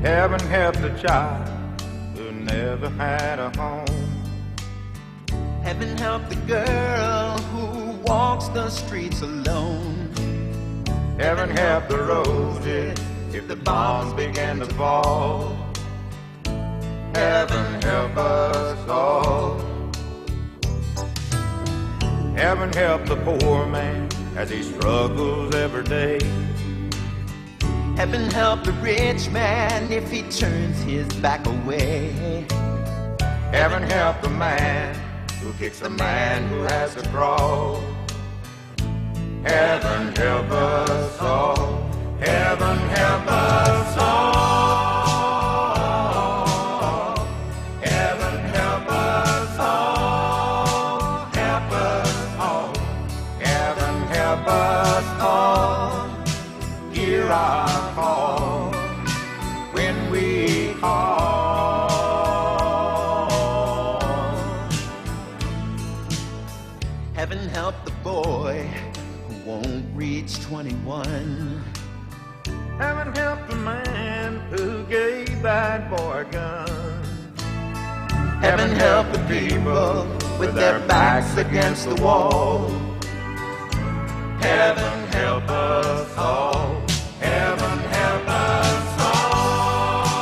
Heaven help the child who never had a home. Heaven help the girl who walks the streets alone. Heaven help the roses if the bombs begin to fall. Heaven help us all. Heaven help the poor man as he struggles every day. Heaven help the rich man if he turns his back away. Heaven help the man who kicks the man who has to crawl. Heaven help us all. Heaven help us all. Heaven help us all. Help us all. Heaven help us all. Hear our call when we call. Heaven help the boy who won't reach 21. Heaven help the man who gave that boy a gun. Heaven help the people with their backs against the wall. Heaven help us all. Heaven help us all.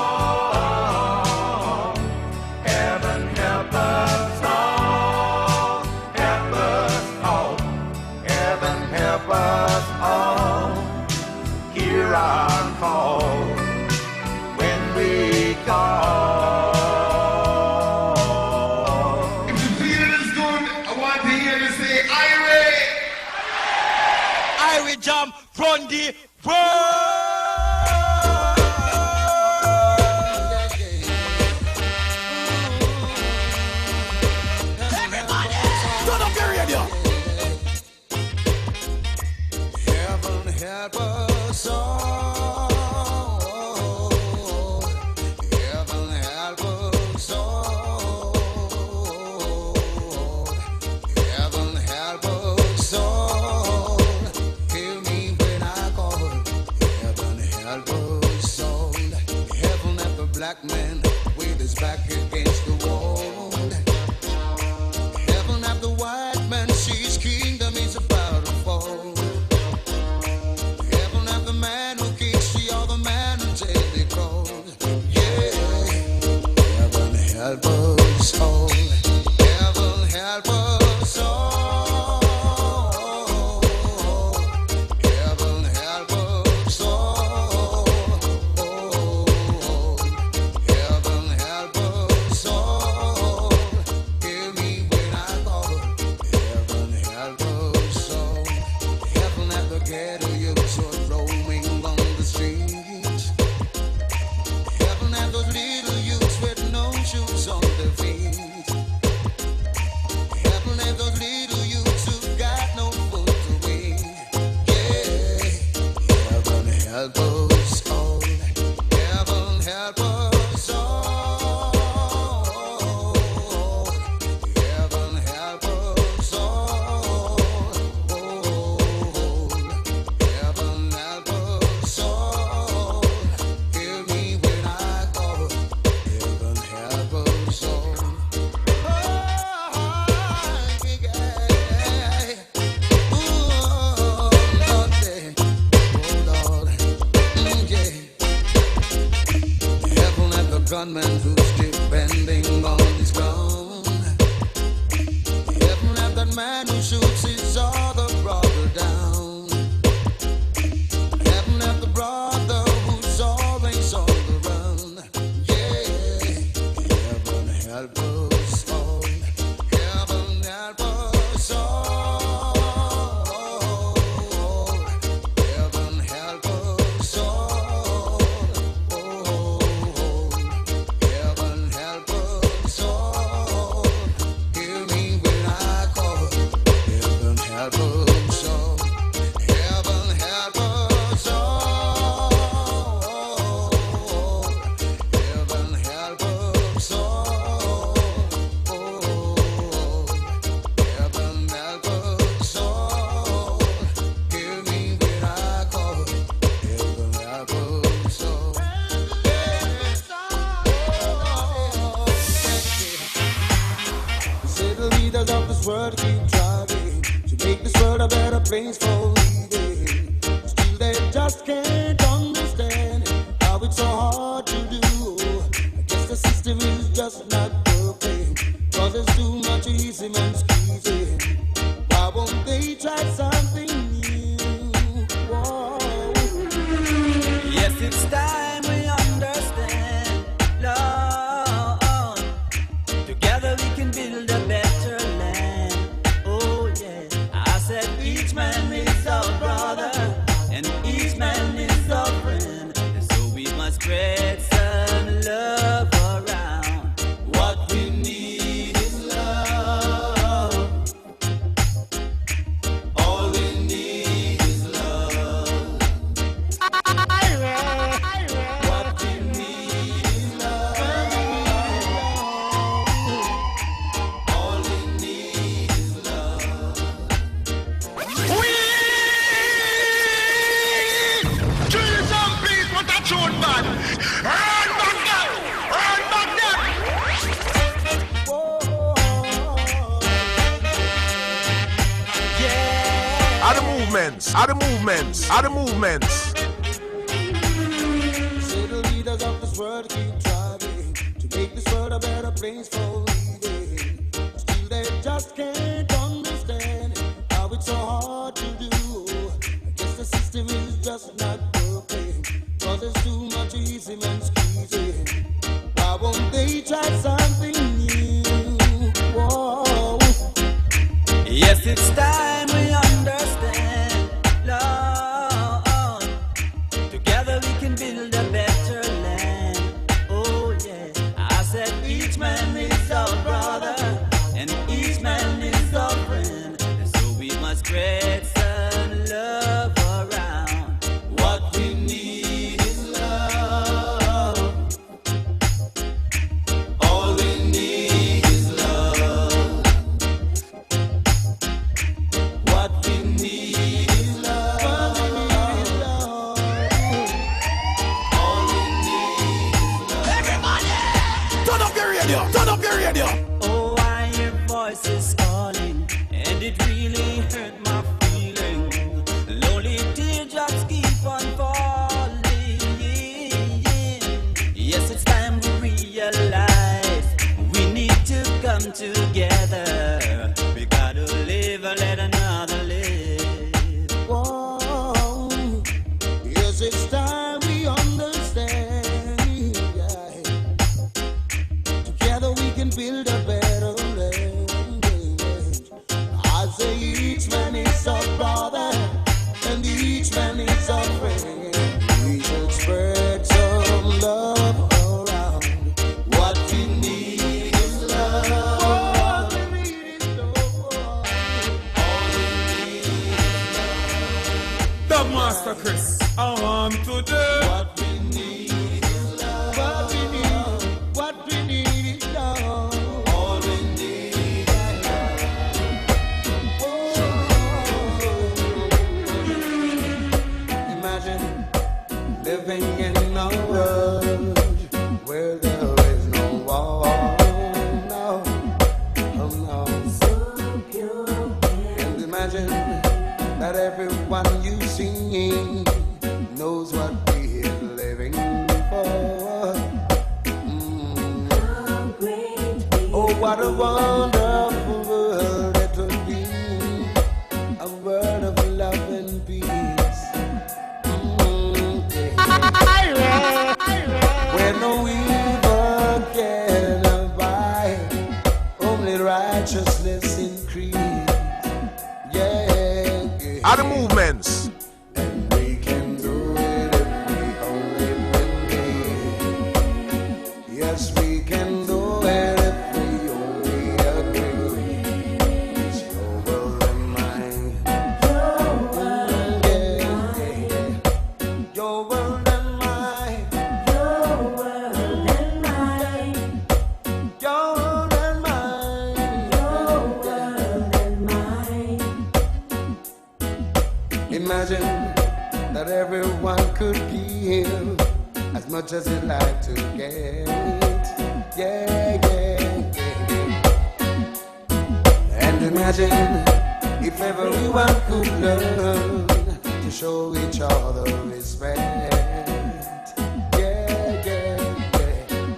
Heaven help us all. Help us all. Heaven help us all. Hear our call when we call. If you feel this good, I want to hear you say, Irie! Irie jam from the world. Everybody, turn up your radio. Heaven help us all. Heaven help us all. Heaven help us all. Hear me when I call. Heaven help us all. Heaven help the black man with his back against the wall. Heaven help the white man, his kingdom is about to fall. Heaven help the man who kicks the other man until they crawl. Yeah, heaven help us all. Heaven help us all. Heaven help us all. Heaven help us all. Hear me when I call. Heaven help us all. Heaven help the ghetto youths who are roaming on the streets. Heaven help those little youths with no shoes on their feet. Heaven help those little youths who got no food to eat. Yeah, heaven help us all. Heaven help us all. Heaven help us all. Heaven help us all. Hear me when I call. Heaven help us all. Heaven help the gunman who's depending on his gun. Heaven help that man who shoots his other brother down. Heaven help the brother who's always on the run. Yeah, heaven help us all. Heaven help us all. Heaven help us all. Heaven help us all. Hear me when I call. Heaven help us all. this world keep trying to make this world a better place for living. Still they just can't understand how it's so hard to do. I guess the system is just not working, cause there's too much easy man squeezing. Why won't they try something new? Whoa. Yes, it's time we understand, Lord. Together we can build a better land. Oh yeah, I said each man is our brother and each man is our friend, and so we must spread some love around. What we need is love. All we need is love. What we need is love. All we need is love. Kill some please, what a tune man. Run back there. Run back there. Yeah. Are the movements, are the movements, are the movements. Say the leaders of this world keep trying to make this world a better place for living. Still they just can't understand how it's so hard to do. I guess the system is just not working, cause there's too much easy man squeezing. Why won't they try something new? Whoa. Yes, it's time we understand, Lord. Together we can build a better land. Oh yeah, I said each man is our brother and each man is our friend, and so we must spread some love around. What we need is love. All we need is love. What we need is love. All we need is love. Everybody! Turn up your radio! Turn up your radio! Oh, I hear voices calling, and it really hurt my feelings. Lonely teardrops keep on falling. Yes, it's time to realize we need to come together. We gotta live and let another live. Whoa. Yes, it's time we understand. Yeah. Together we can build a better land. I say each man is a brother and each man is a friend. We should spread some love around. What we need is love. All we need is love. The Master Chris, I want to do. What we need is love. What we need is love. All we need is Imagine living in a world where there is no war. No, oh no. And imagine that everyone you see knows what we're living for. Oh, what a wonderful world it would be, a world of love and peace. Where no evil can abide, only righteousness increase. Yeah, yeah. Are the movements. And we can do it if we only believe. Yes, we can do it if we only agree. It's your world and mine. Yeah, yeah. Your world and mine. Your world and mine. Your world and mine. Imagine that everyone could give as much as you'd like to get. Yeah, yeah, yeah. And And imagine if everyone could learn to show each other respect. Yeah, yeah, yeah.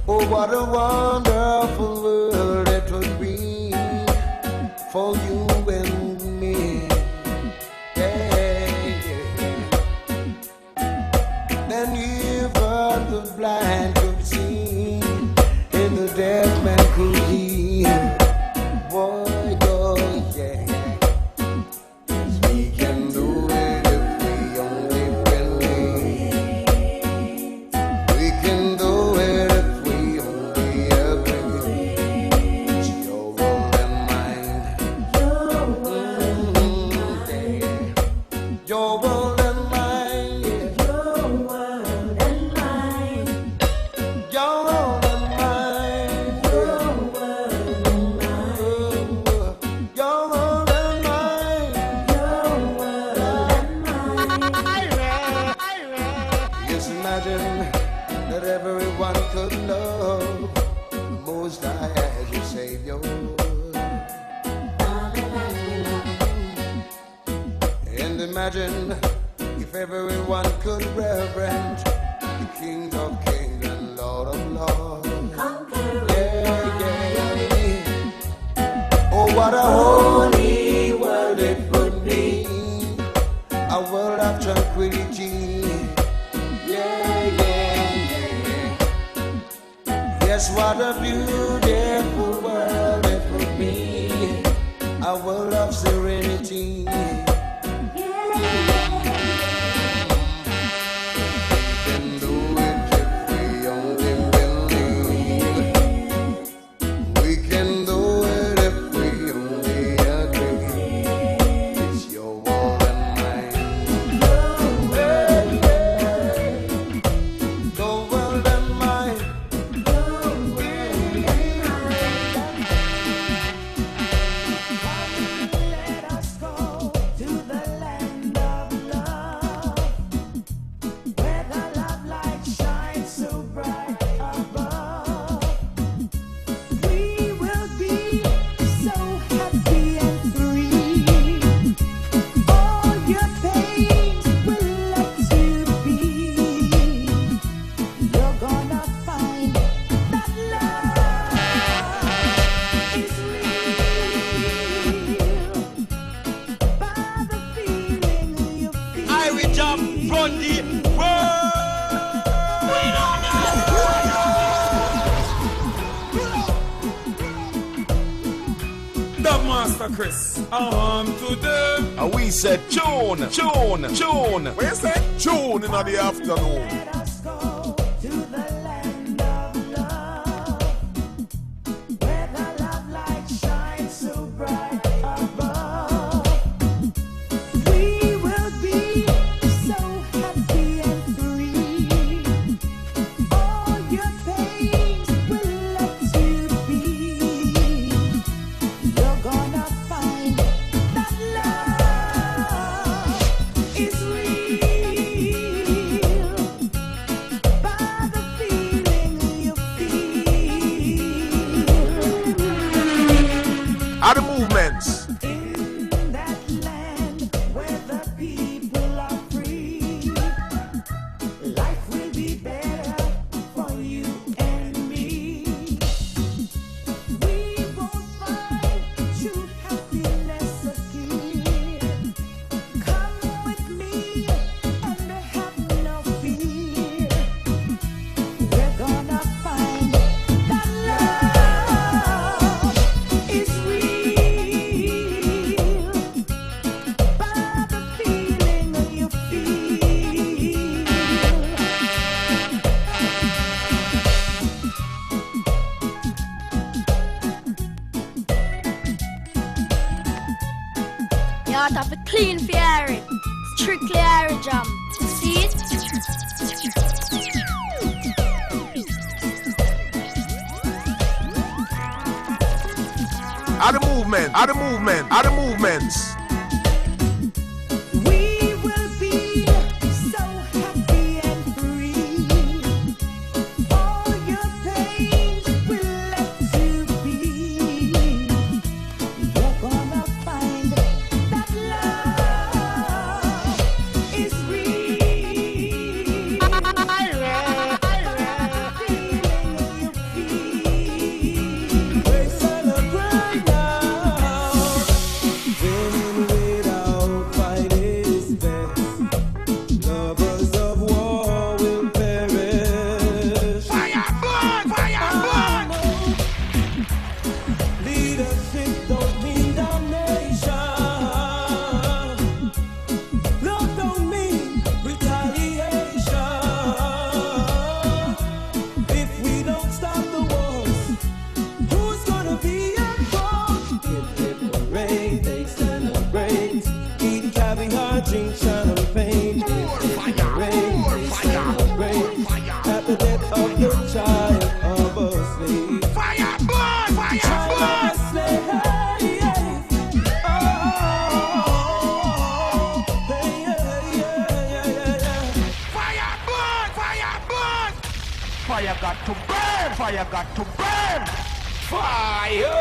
Oh, what a wonderful world it would be for you and me. Yeah, yeah. Then even the blind could see and the deaf man could hear. Boy, oh yeah. We can do it if we only believe. We can do it if we only agree. It's your world and mine. Your world and mine. Your world and mine. Your world and mine. Your world and mine. Your world and mine. Your world and mine. Your world and mine. Just imagine that everyone could love the Most High as your Savior. And imagine if everyone could reverence the King of Kings and Lord of Lords. Yeah, yeah. Oh, what a holy world it would be, a world of tranquility. Yeah, yeah, yeah. Yes, what a beautiful world it would be, a world of serenity. We can do it if we only believe. We can do it if we only agree. It's your world and mine. Your world and mine. Let us go to the land of love, where the love light shines so bright above. We will be so happy and free. All your pains will let you be. You're gonna find that love is real by the feeling you feel. Irie jump from the world. The Master Chris, to them. And we said tune. Where you say? Tune in the afternoon. Let us go to the land of love, where the love light shines so bright above. We will be so happy and free. All your pains will let you be. You're gonna find that love is real by the feeling you feel. Are the movements. In that land where the people are free, life will be better for you and me. We will find true happiness again. Come with me and have no fear. We're gonna find that love is real by the feeling you feel. You ought to have it clean for Irie. Strictly Irie jam. See it? Are the movements. We will be so happy and free. All your pains will let you be. drink champagne. Rain, they celebrate at the death of the child of a slave. Fire burn, fire burn. Fire got to burn, fire got to burn. Fire!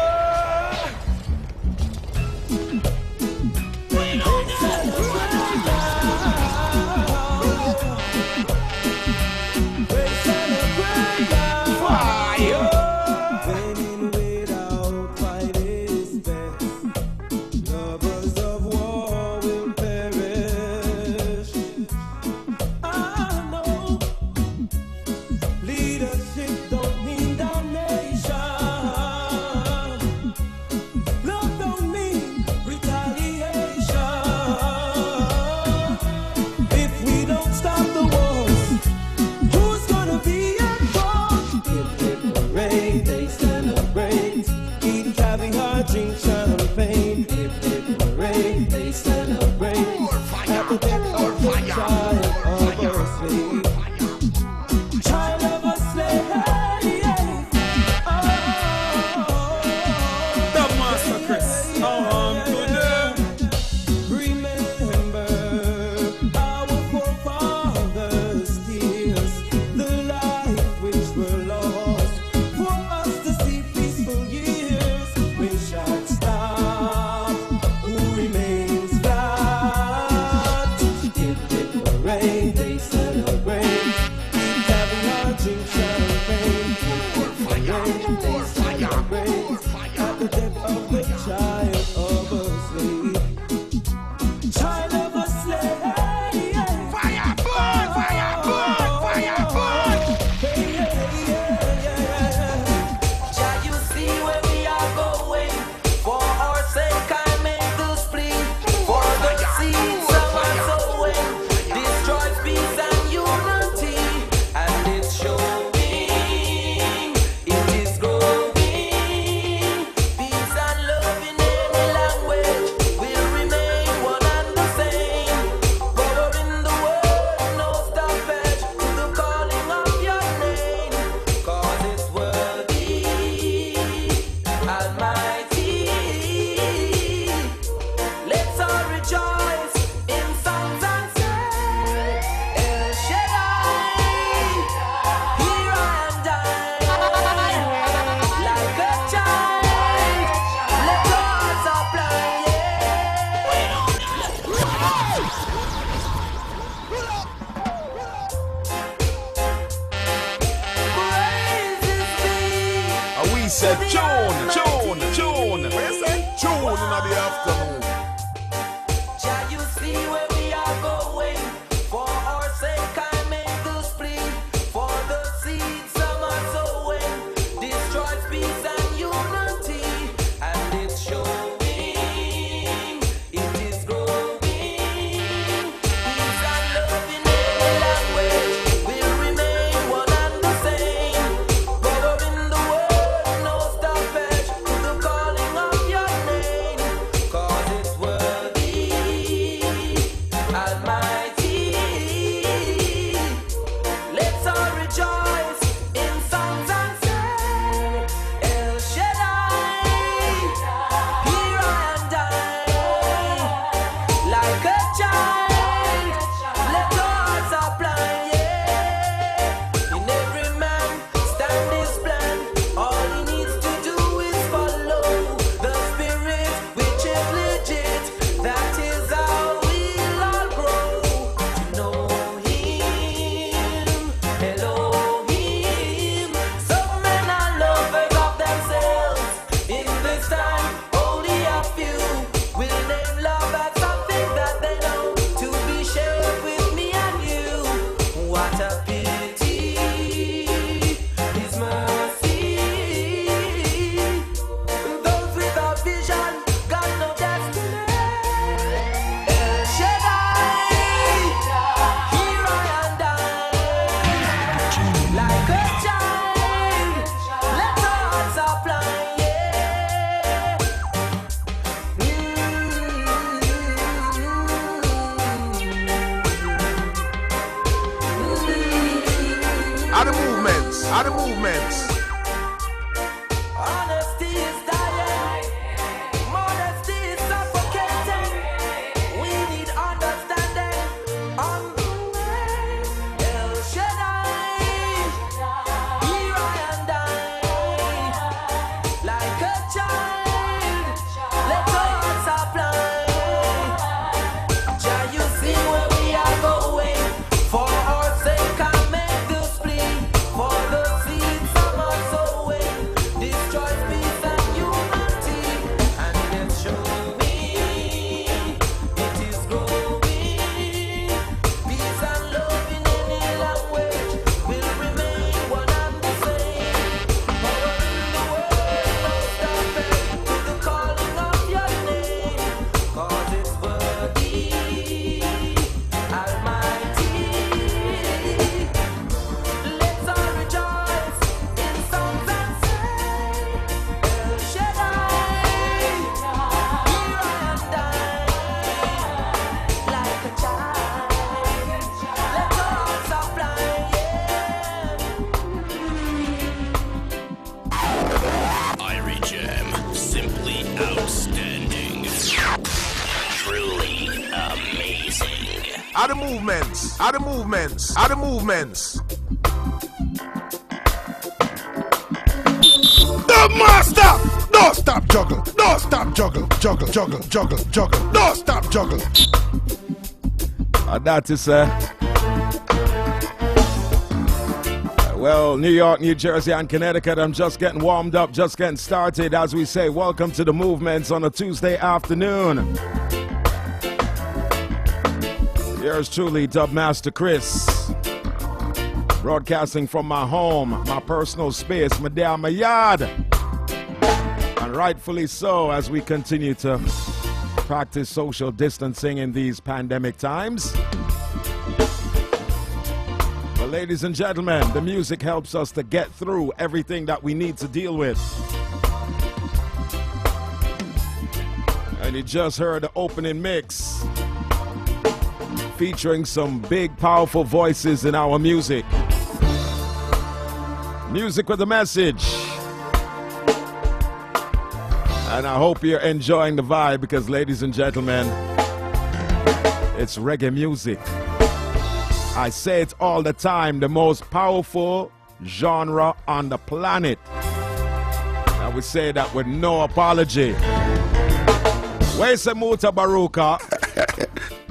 said June. Where you say June in the afternoon? Shall you see where we are going? For our sake I make this plea. For the seed some are sowing destroys peace and unity. And it's showing, it is growing. Peace and love in every language will remain one and the same. Power in the world, no stoppage to the calling of your name. 'Cause it's worthy, Almighty. Let's all rejoice in songs and say, El Shaddai, here and I, like a child, let our hearts apply, yeah. In every man stand his plan, all he needs to do is follow the spirit which is legit. That is how we'll all grow to know him, Elohim. Some men are lovers of themselves. In this time, only a few will name love as something that they know to be shared with me and you. What a pity, His mercy. Those without vision got no destiny. El Shaddai, here I and I, like a child, let our hearts apply, yeah. Are the movements. Honesty is dying. Modesty is suffocating. We need understanding. On the way, El Shaddai. Here I and I, like a child. Let us apply. Jah, you see where we are going. For our sake, I make this plea. For the seeds of our sowing, destroys peace and unity. And it's showing me it is growing. Peace and love in any language will remain one and the same. Power in the world, no stopping to the calling of your name. 'Cause it's worthy, Almighty. Let's all rejoice in songs and say, El Shaddai, here I and I, like a child. Let all supply, Irie Jam, simply outstanding. Truly amazing. Are the movements. Are the movements. Are the movements. The master! Don't stop juggle. Don't stop juggle. Juggle, juggle, juggle, juggle. Don't stop juggle. That is well, New York, New Jersey, and Connecticut, I'm just getting warmed up, just getting started. As we say, welcome to the movements on a Tuesday afternoon. Yours truly, Dubmaster Chris. Broadcasting from my home, my personal space, my damn yard. And rightfully so, as we continue to practice social distancing in these pandemic times. But ladies and gentlemen, the music helps us to get through everything that we need to deal with. And you just heard the opening mix featuring some big, powerful voices in our music. Music with a message. And I hope you're enjoying the vibe because, ladies and gentlemen, it's reggae music. I say it all the time, the most powerful genre on the planet. And we say that with no apology. Where's the Muta Baruka?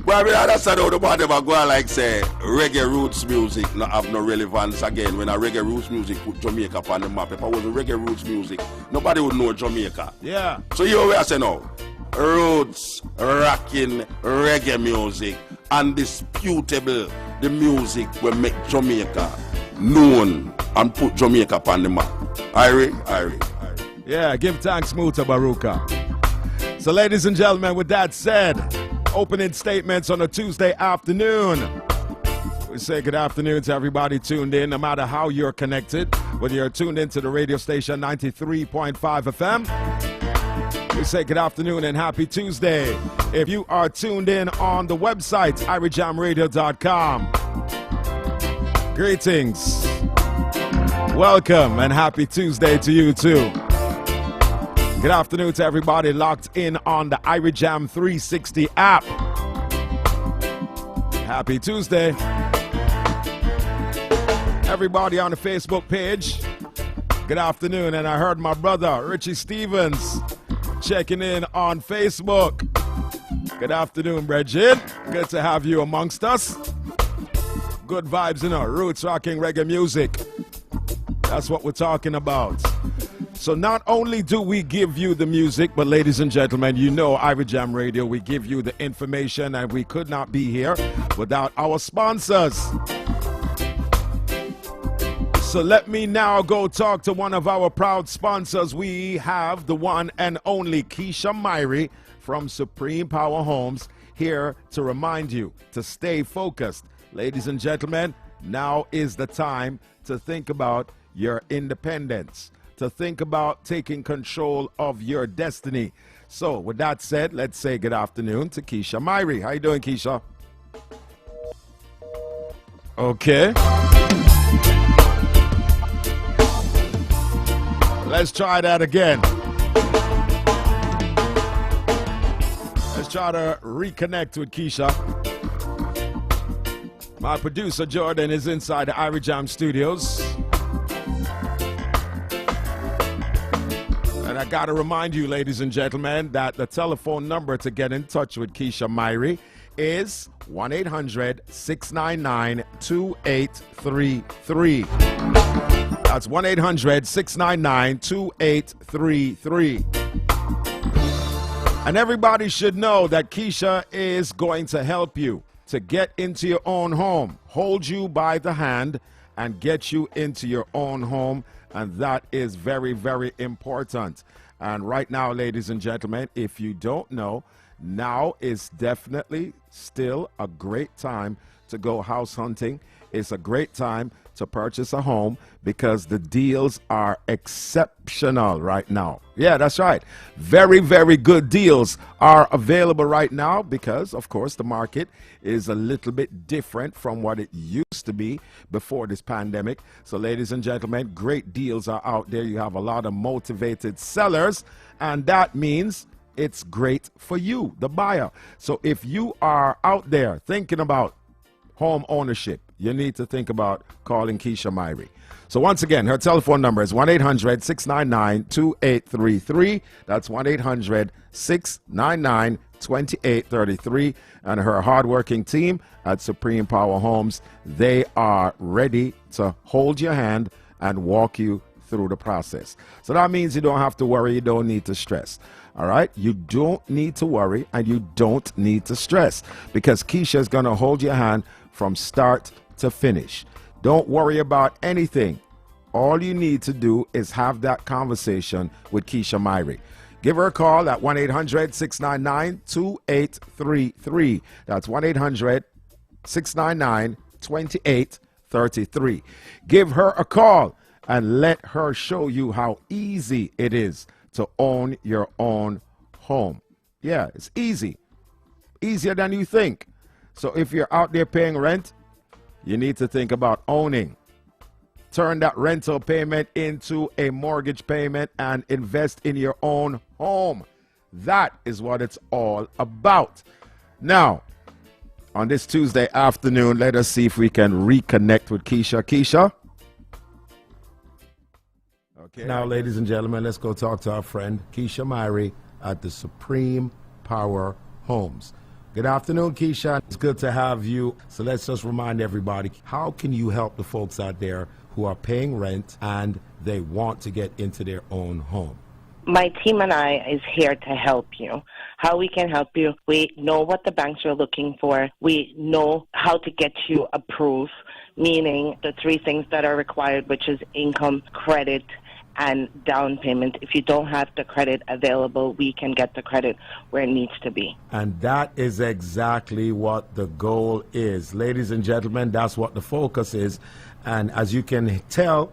Well, I mean, understand how the man never go like say reggae roots music not have no relevance again. When a reggae roots music put Jamaica on the map, if I was a reggae roots music, nobody would know Jamaica. Yeah. So you know where I say now? Roots, rocking, reggae music, undisputable. The music will make Jamaica known and put Jamaica on the map. Irie. Yeah, give thanks, Muta Baruka. So, ladies and gentlemen, with that said, opening statements on a Tuesday afternoon. We say good afternoon to everybody tuned in, no matter how you're connected, whether you're tuned into the radio station 93.5 FM. We say good afternoon and happy Tuesday. If you are tuned in on the website, iriejamradio.com. Greetings. Welcome and happy Tuesday to you too. Good afternoon to everybody locked in on the Irie Jam 360 app. Happy Tuesday. Everybody on the Facebook page, good afternoon. And I heard my brother, Richie Stevens, checking in on Facebook. Good afternoon, Bridget. Good to have you amongst us. Good vibes, you know, roots rocking reggae music. That's what we're talking about. So not only do we give you the music, but ladies and gentlemen, you know Irie Jam Radio, we give you the information, and we could not be here without our sponsors. So let me now go talk to one of our proud sponsors. We have the one and only Keisha Irie from Supreme Power Homes here to remind you to stay focused. Ladies and gentlemen, now is the time to think about your independence, to think about taking control of your destiny. So with that said, let's say good afternoon to Keisha Irie. How you doing, Keisha? Okay. Let's try that again. Let's try to reconnect with Keisha. My producer Jordan is inside the Irie Jam Studios. And I got to remind you, ladies and gentlemen, that the telephone number to get in touch with Keisha Irie is 1-800-699-2833. That's 1-800-699-2833. And everybody should know that Keisha is going to help you to get into your own home, hold you by the hand, and get you into your own home. And that is very, very important. And right now, ladies and gentlemen, if you don't know, now is definitely still a great time to go house hunting. It's a great time to purchase a home because the deals are exceptional right now. Yeah, that's right. Very, very good deals are available right now because, of course, the market is a little bit different from what it used to be before this pandemic. So, ladies and gentlemen, great deals are out there. You have a lot of motivated sellers, and that means it's great for you, the buyer. So if you are out there thinking about home ownership, you need to think about calling Keisha Irie. So once again, her telephone number is 1-800-699-2833. That's 1-800-699-2833. And her hardworking team at Supreme Power Homes, they are ready to hold your hand and walk you through the process. So that means you don't have to worry, you don't need to stress. All right, you don't need to worry and you don't need to stress because Keisha is going to hold your hand from start to finish. Don't worry about anything. All you need to do is have that conversation with Keisha Irie. Give her a call at 1-800-699-2833. That's 1-800-699-2833. Give her a call and let her show you how easy it is to own your own home. Yeah, it's easy. Easier than you think. So if you're out there paying rent, you need to think about owning. Turn that rental payment into a mortgage payment and invest in your own home. That is what it's all about. Now, on this Tuesday afternoon, let us see if we can reconnect with Keisha. Keisha? Okay. Now, ladies and gentlemen, let's go talk to our friend Keisha Irie at the Supreme Power Homes. Good afternoon, Keisha. It's good to have you. So let's just remind everybody, how can you help the folks out there who are paying rent and they want to get into their own home? My team and I is here to help you. How we can help you, we know what the banks are looking for. We know how to get you approved, meaning the three things that are required, which is income, credit, and down payment. If you don't have the credit available, we can get the credit where it needs to be. And that is exactly what the goal is. Ladies and gentlemen, that's what the focus is. And as you can tell,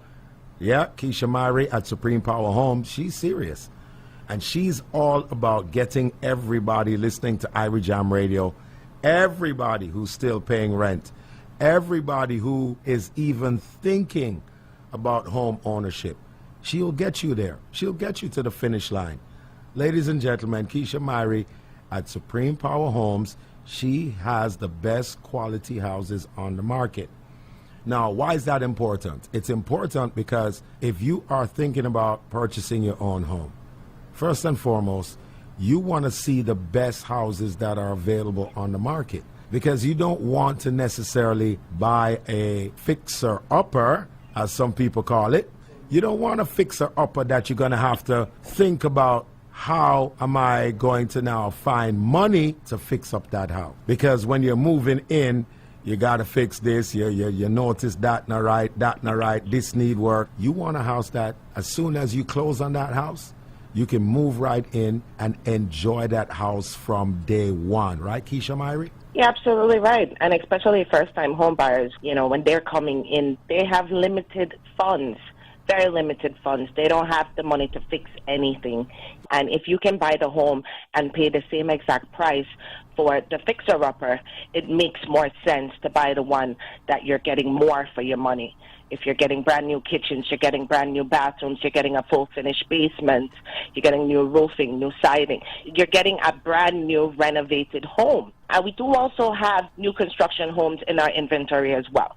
yeah, Keisha Irie at Supreme Power Homes, she's serious. And she's all about getting everybody listening to Irie Jam Radio, everybody who's still paying rent, everybody who is even thinking about home ownership. She'll get you there. She'll get you to the finish line. Ladies and gentlemen, Keisha Irie at Supreme Power Homes, she has the best quality houses on the market. Now, why is that important? It's important because if you are thinking about purchasing your own home, first and foremost, you want to see the best houses that are available on the market because you don't want to necessarily buy a fixer-upper, as some people call it. You don't want a fixer-upper that you're going to have to think about, how am I going to now find money to fix up that house? Because when you're moving in, you got to fix this, you notice that not right, this need work. You want a house that as soon as you close on that house, you can move right in and enjoy that house from day one. Right, Keisha Irie? You're absolutely right. And especially first-time home buyers, when they're coming in, they have limited funds. Very limited funds. They don't have the money to fix anything. And if you can buy the home and pay the same exact price for the fixer-upper, it makes more sense to buy the one that you're getting more for your money. If you're getting brand new kitchens, you're getting brand new bathrooms, you're getting a full finished basement, you're getting new roofing, new siding, you're getting a brand new renovated home. And we do also have new construction homes in our inventory as well.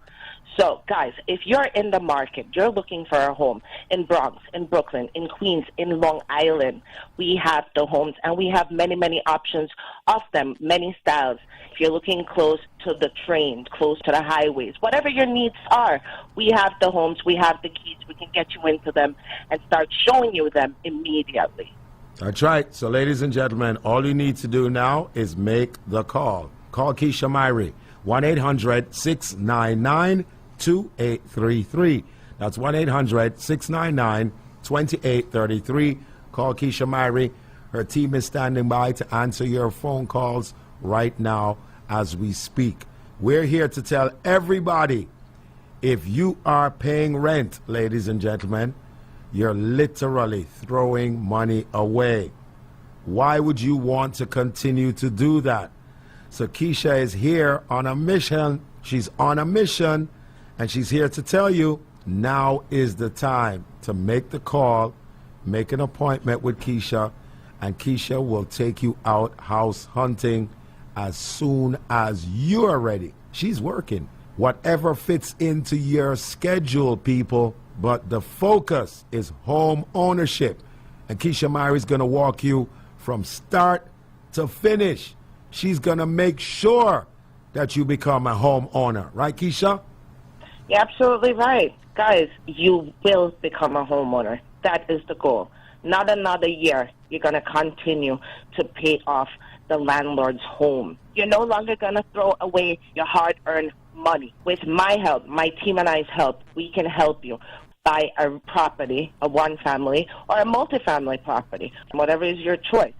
So, guys, if you're in the market, you're looking for a home in Bronx, in Brooklyn, in Queens, in Long Island, we have the homes, and we have many, many options of them, many styles. If you're looking close to the train, close to the highways, whatever your needs are, we have the homes, we have the keys, we can get you into them and start showing you them immediately. That's right. So, ladies and gentlemen, all you need to do now is make the call. Call Keisha Irie, 1-800-699-2833. That's 1-800-699-2833. Call Keisha Irie. Her team is standing by to answer your phone calls right now as we speak. We're here to tell everybody, if you are paying rent, ladies and gentlemen, you're literally throwing money away. Why would you want to continue to do that? So Keisha is here on a mission. She's on a mission, and she's here to tell you now is the time to make the call, make an appointment with Keisha, and Keisha will take you out house hunting as soon as you're ready. She's working. Whatever fits into your schedule, people, but the focus is home ownership. And Keisha Irie is going to walk you from start to finish. She's going to make sure that you become a homeowner. Right, Keisha? You're absolutely right. Guys, you will become a homeowner. That is the goal. Not another year. You're going to continue to pay off the landlord's home. You're no longer going to throw away your hard-earned money. With my help, my team and I's help, we can help you buy a property, a one-family, or a multifamily property, whatever is your choice.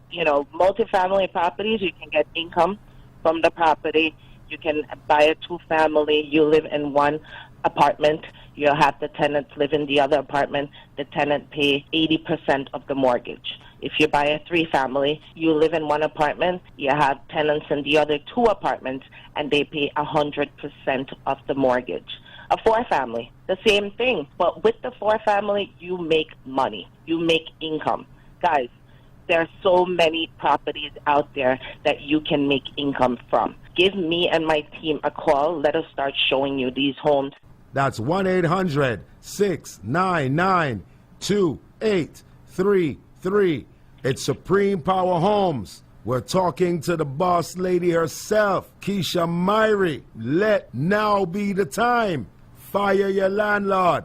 You know, multifamily properties, you can get income from the property. You can buy a two-family. You live in one apartment. You'll have the tenants live in the other apartment. The tenant pay 80% of the mortgage. If you buy a three-family, you live in one apartment. You have tenants in the other two apartments, and they pay 100% of the mortgage. A four-family, the same thing. But with the four-family, you make money. You make income. Guys, there are so many properties out there that you can make income from. Give me and my team a call. Let us start showing you these homes. That's 1-800-699-2833. It's Supreme Power Homes. We're talking to the boss lady herself, Keisha Irie. Let now be the time. Fire your landlord.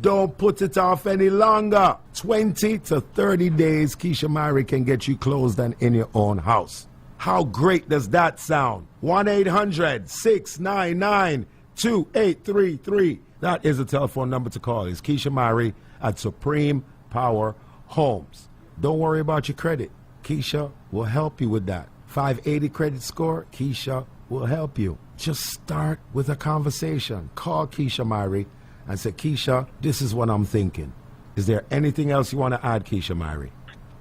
Don't put it off any longer. 20 to 30 days, Keisha Irie can get you closed and in your own house. How great does that sound? 1-800-699-2833. That is the telephone number to call. It's Keisha Irie at Supreme Power Homes. Don't worry about your credit. Keisha will help you with that. 580 credit score, Keisha will help you. Just start with a conversation. Call Keisha Irie and say, Keisha, this is what I'm thinking. Is there anything else you want to add, Keisha Irie?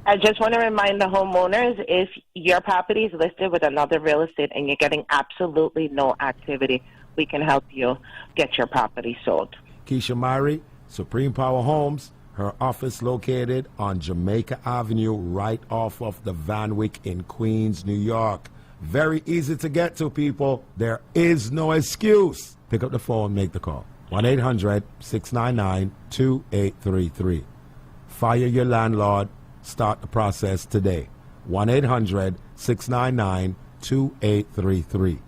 I just want to remind the homeowners, if your property is listed with another real estate and you're getting absolutely no activity, we can help you get your property sold. Keisha Irie, Supreme Power Homes. Her office located on Jamaica Avenue, right off of the Van Wyck in Queens, New York. Very easy to get to, people. There is no excuse. Pick up the phone, make the call. 1-800-699-2833. Fire your landlord. Start the process today. 1-800-699-2833.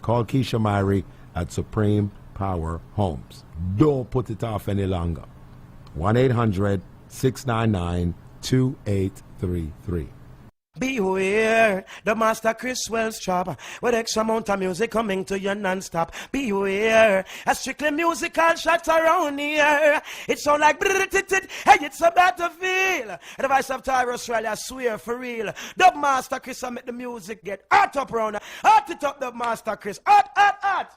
Call Keisha Irie at Supreme Power Homes. Don't put it off any longer. 1-800-699-2833. Beware, the Master Chris Wells chop, with X amount of music coming to you non-stop. Beware, a strictly musical shot around here. It sound like brrrr-tit-tit, hey, it's a battlefield. The voice of Tyro Australia, I swear for real. Dub Master Chris, I make the music get hot up round. Hot it up, Dub Master Chris, hot, hot, hot.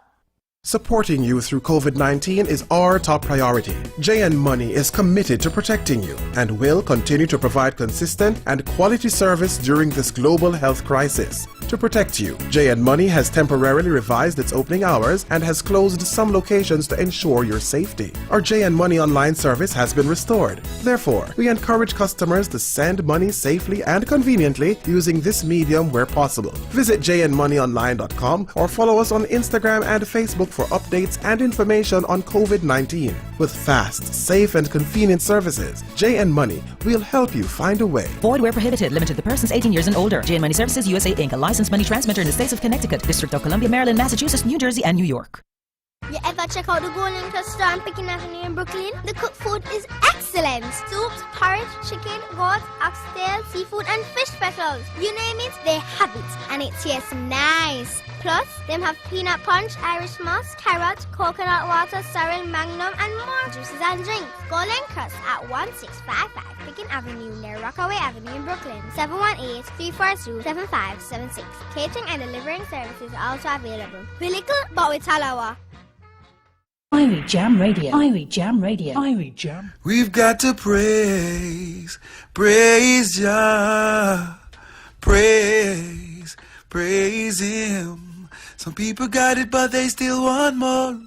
Supporting you through COVID-19 is our top priority. JN Money is committed to protecting you and will continue to provide consistent and quality service during this global health crisis. To protect you, JN Money has temporarily revised its opening hours and has closed some locations to ensure your safety. Our JN Money online service has been restored. Therefore, we encourage customers to send money safely and conveniently using this medium where possible. Visit jnmoneyonline.com or follow us on Instagram and Facebook for updates and information on COVID-19. With fast, safe, and convenient services, JN Money will help you find a way. Void where prohibited. Limited to persons 18 years and older. JN Money Services USA Inc. A licensed money transmitter in the states of Connecticut, District of Columbia, Maryland, Massachusetts, New Jersey, and New York. You ever check out the Golden Crust store on Picking Avenue in Brooklyn? The cooked food is excellent. Soups, porridge, chicken, goat, oxtail, seafood, and fish specials. You name it, they have it. And it tastes nice. Plus, them have peanut punch, Irish moss, carrot, coconut water, sorrel, magnum, and more juices and drinks. Golden Crust at 1655 Picking Avenue near Rockaway Avenue in Brooklyn. 718-342-7576. Catering and delivering services are also available. Billicle, but with Talawa. Irie Jam Radio. Irie Jam Radio. Irie Jam. We've got to praise Jah, praise Him. Some people got it, but they still want more.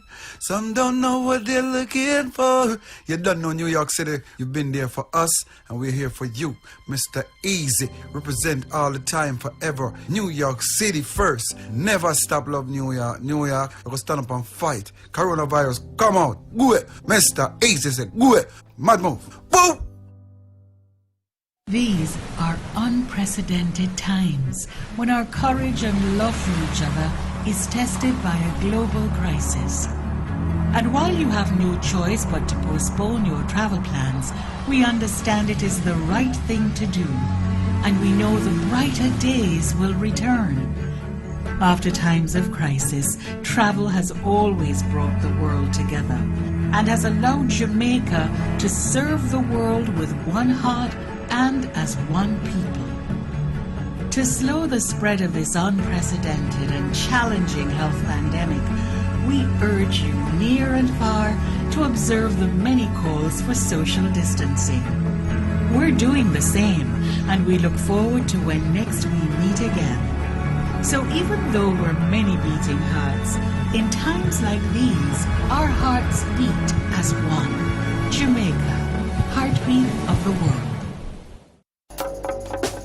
Some don't know what they're looking for. You don't know New York City. You've been there for us, and we're here for you. Mr. Easy, represent all the time, forever. New York City first. Never stop love New York. New York, I go stand up and fight. Coronavirus, come out. Go it. Mr. Easy said, go it. Mad move. Woo! These are unprecedented times when our courage and love for each other is tested by a global crisis. And while you have no choice but to postpone your travel plans, we understand it is the right thing to do, and we know the brighter days will return. After times of crisis, travel has always brought the world together and has allowed Jamaica to serve the world with one heart and as one people. To slow the spread of this unprecedented and challenging health pandemic, we urge you near and far to observe the many calls for social distancing. We're doing the same, and we look forward to when next we meet again. So even though we're many beating hearts, in times like these, our hearts beat as one. Jamaica, heartbeat of the world.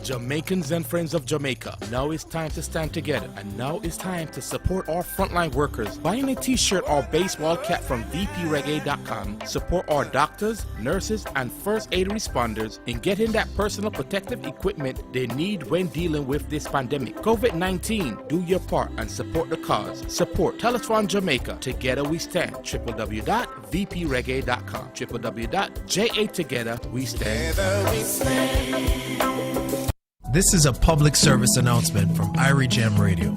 Jamaicans and friends of Jamaica, now it's time to stand together, and now it's time to support our frontline workers. Buying a t-shirt or baseball cap from vpreggae.com, support our doctors, nurses, and first aid responders in getting that personal protective equipment they need when dealing with this pandemic. COVID-19, do your part and support the cause. Support Telethon Jamaica. Together we stand. www.vpreggae.com. www.jatogetherwestand. Together we stand. This is a public service announcement from Irie Jam Radio.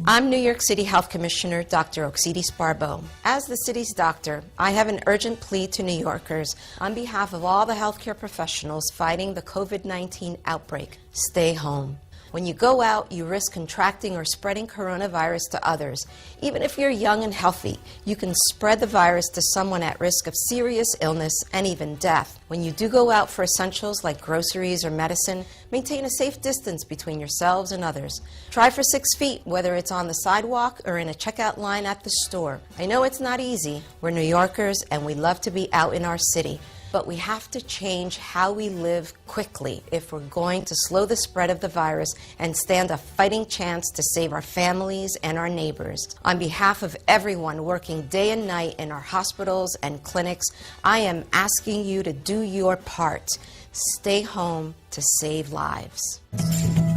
I'm New York City Health Commissioner Dr. Oxidis Barbeau. As the city's doctor, I have an urgent plea to New Yorkers on behalf of all the healthcare professionals fighting the COVID-19 outbreak. Stay home. When you go out, you risk contracting or spreading coronavirus to others. Even if you're young and healthy, you can spread the virus to someone at risk of serious illness and even death. When you do go out for essentials like groceries or medicine, maintain a safe distance between yourselves and others. Try for 6 feet, whether it's on the sidewalk or in a checkout line at the store. I know it's not easy. We're New Yorkers and we love to be out in our city. But we have to change how we live quickly if we're going to slow the spread of the virus and stand a fighting chance to save our families and our neighbors. On behalf of everyone working day and night in our hospitals and clinics, I am asking you to do your part. Stay home to save lives.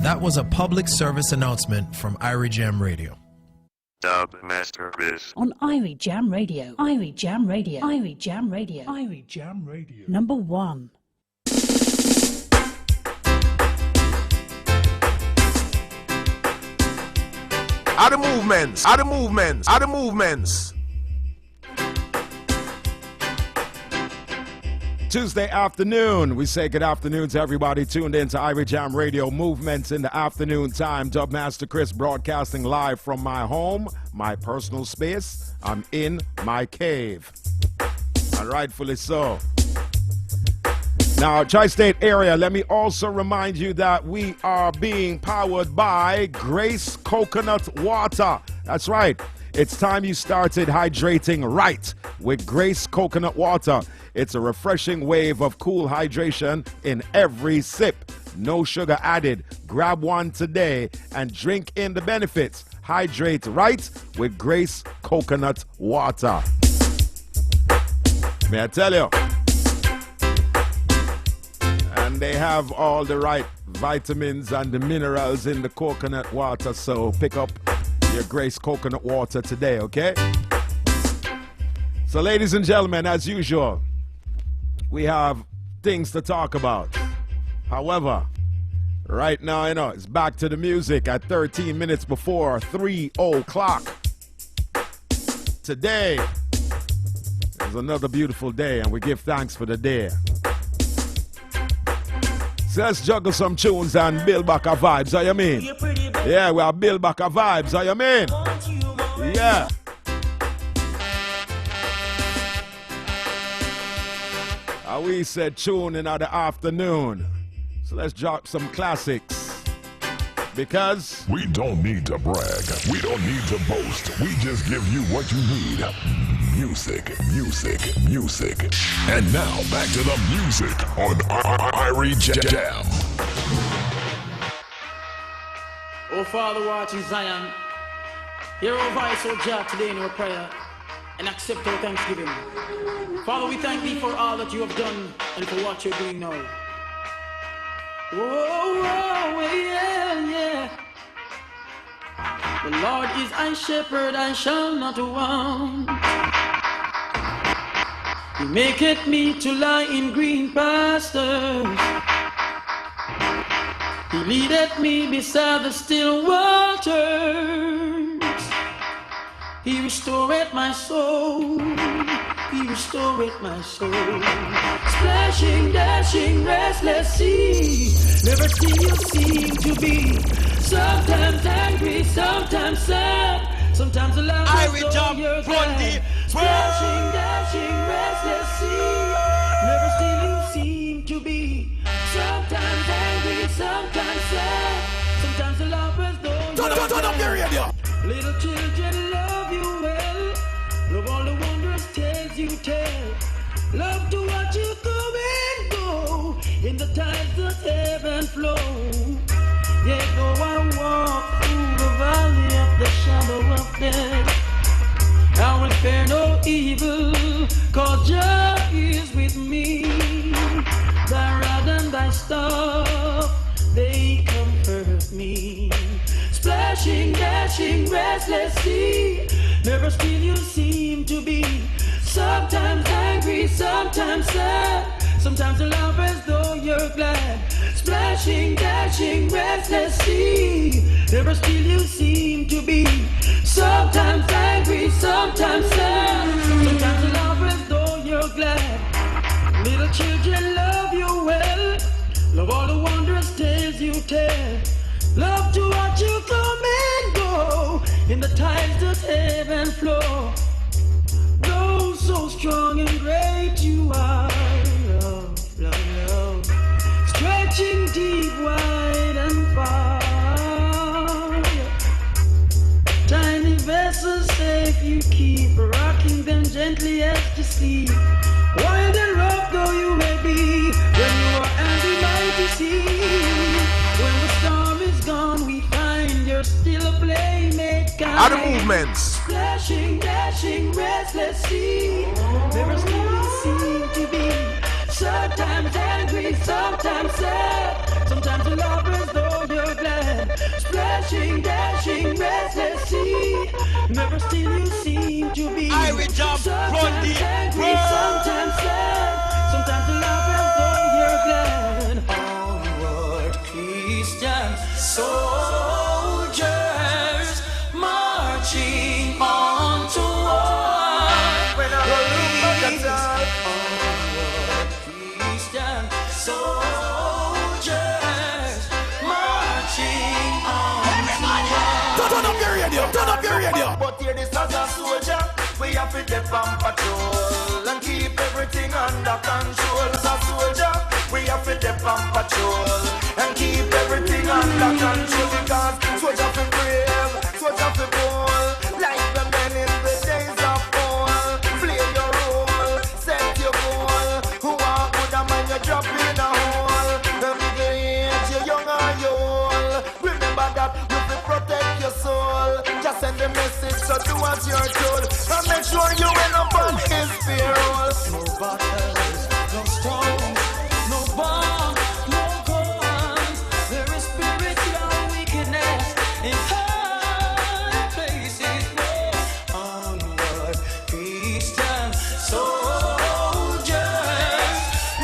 That was a public service announcement from Irie Jam Radio. Dub Master Chris On Irie Jam Radio. Irie Jam Radio. Irie Jam Radio. Irie Jam Radio. Number 1. Are the movements, are the movements, are the movements. Tuesday afternoon. We say good afternoon to everybody tuned in to Irie Jam Radio Movements in the afternoon time. Dubmaster Chris broadcasting live from my home, my personal space. I'm in my cave. And rightfully so. Now, Tri-State area, let me also remind you that we are being powered by Grace Coconut Water. That's right. It's time you started hydrating right with Grace Coconut Water. It's a refreshing wave of cool hydration in every sip. No sugar added. Grab one today and drink in the benefits. Hydrate right with Grace Coconut Water. May I tell you? And they have all the right vitamins and the minerals in the coconut water, so pick up your Grace Coconut Water today, okay? So, ladies and gentlemen, as usual, we have things to talk about. However, right now, it's back to the music at 13 minutes before 3 o'clock. Today is another beautiful day, and we give thanks for the day. So let's juggle some tunes and build back our vibes, how you mean? Yeah, we'll build back our vibes, how you mean? Yeah. We said tune in the afternoon. So let's drop some classics. Because we don't need to brag. We don't need to boast. We just give you what you need. Music, music, music. And now back to the music on Irie Jam. Oh Father, watching Zion, hear our voice, O Jah, today in your prayer, and accept our thanksgiving. Father, we thank thee for all that you have done and for what you're doing now. Oh, yeah. The Lord is my shepherd, I shall not want. He maketh me to lie in green pastures. He leadeth me beside the still waters. He restoreth my soul. He restoreth my soul. Splashing, dashing, restless sea. Never still you seem to be. Sometimes angry, sometimes sad. Sometimes alive. Irie Jam, Blondie. Splashing, dashing, restless sea. Never still you seem to be. Sometimes angry, sometimes sad. Sometimes alive as though Turn up your radio. Little children love you well. Love all the wondrous tales you tell. Love to watch you come and go in the tides that ebb and flow. Yet though I walk through the valley of the shadow of death, I will fear no evil, 'cause Jah is with me. Thy rod and thy staff, they comfort me. Splashing, dashing, restless sea. Never still you seem to be. Sometimes angry, sometimes sad. Sometimes you laugh as though you're glad. Splashing, dashing, restless sea. Never still you seem to be. Sometimes angry, sometimes sad. Sometimes you laugh as though you're glad. Little children love you well. Love all the wondrous tales you tell. Love to watch you come and go in the tides that ebb and flow. Though so strong and great you are, love, love, love, stretching deep, wide and far. Tiny vessels safe you keep, rocking them gently as you sleep. Wild and rough though you may be, when you are angry, mighty sea. When the storm is gone, we find you're still a playmate kind. Are the movements? Splashing, dashing, restless sea. Never still seem to be. Sometimes angry, sometimes sad. Sometimes you laugh as though you're glad. Splashing, dashing, restless sea. Never still you seem to be. Irie Jam, Blondie. Sometimes angry, sometimes sad. Sometimes you laugh as though you're glad. Onward, Christian soldiers marching on to war. When I look back at all. Onward, out here, this as a soldier. We have to dip on patrol and keep everything under control. As a soldier, we have to dip on patrol and keep everything under control. Because soldier for brave, soldier for bold, like the men in the days of old. Play your role, set your goal. Who are good a man, you drop in a hole. The middle age, you young or you old. Remember that you will protect your soul. Just send the message, so do as you're told. And make sure you end up on his payroll. No battles, no storms, no bombs, no guns. There is spiritual wickedness in high places. No onward, Christian soldiers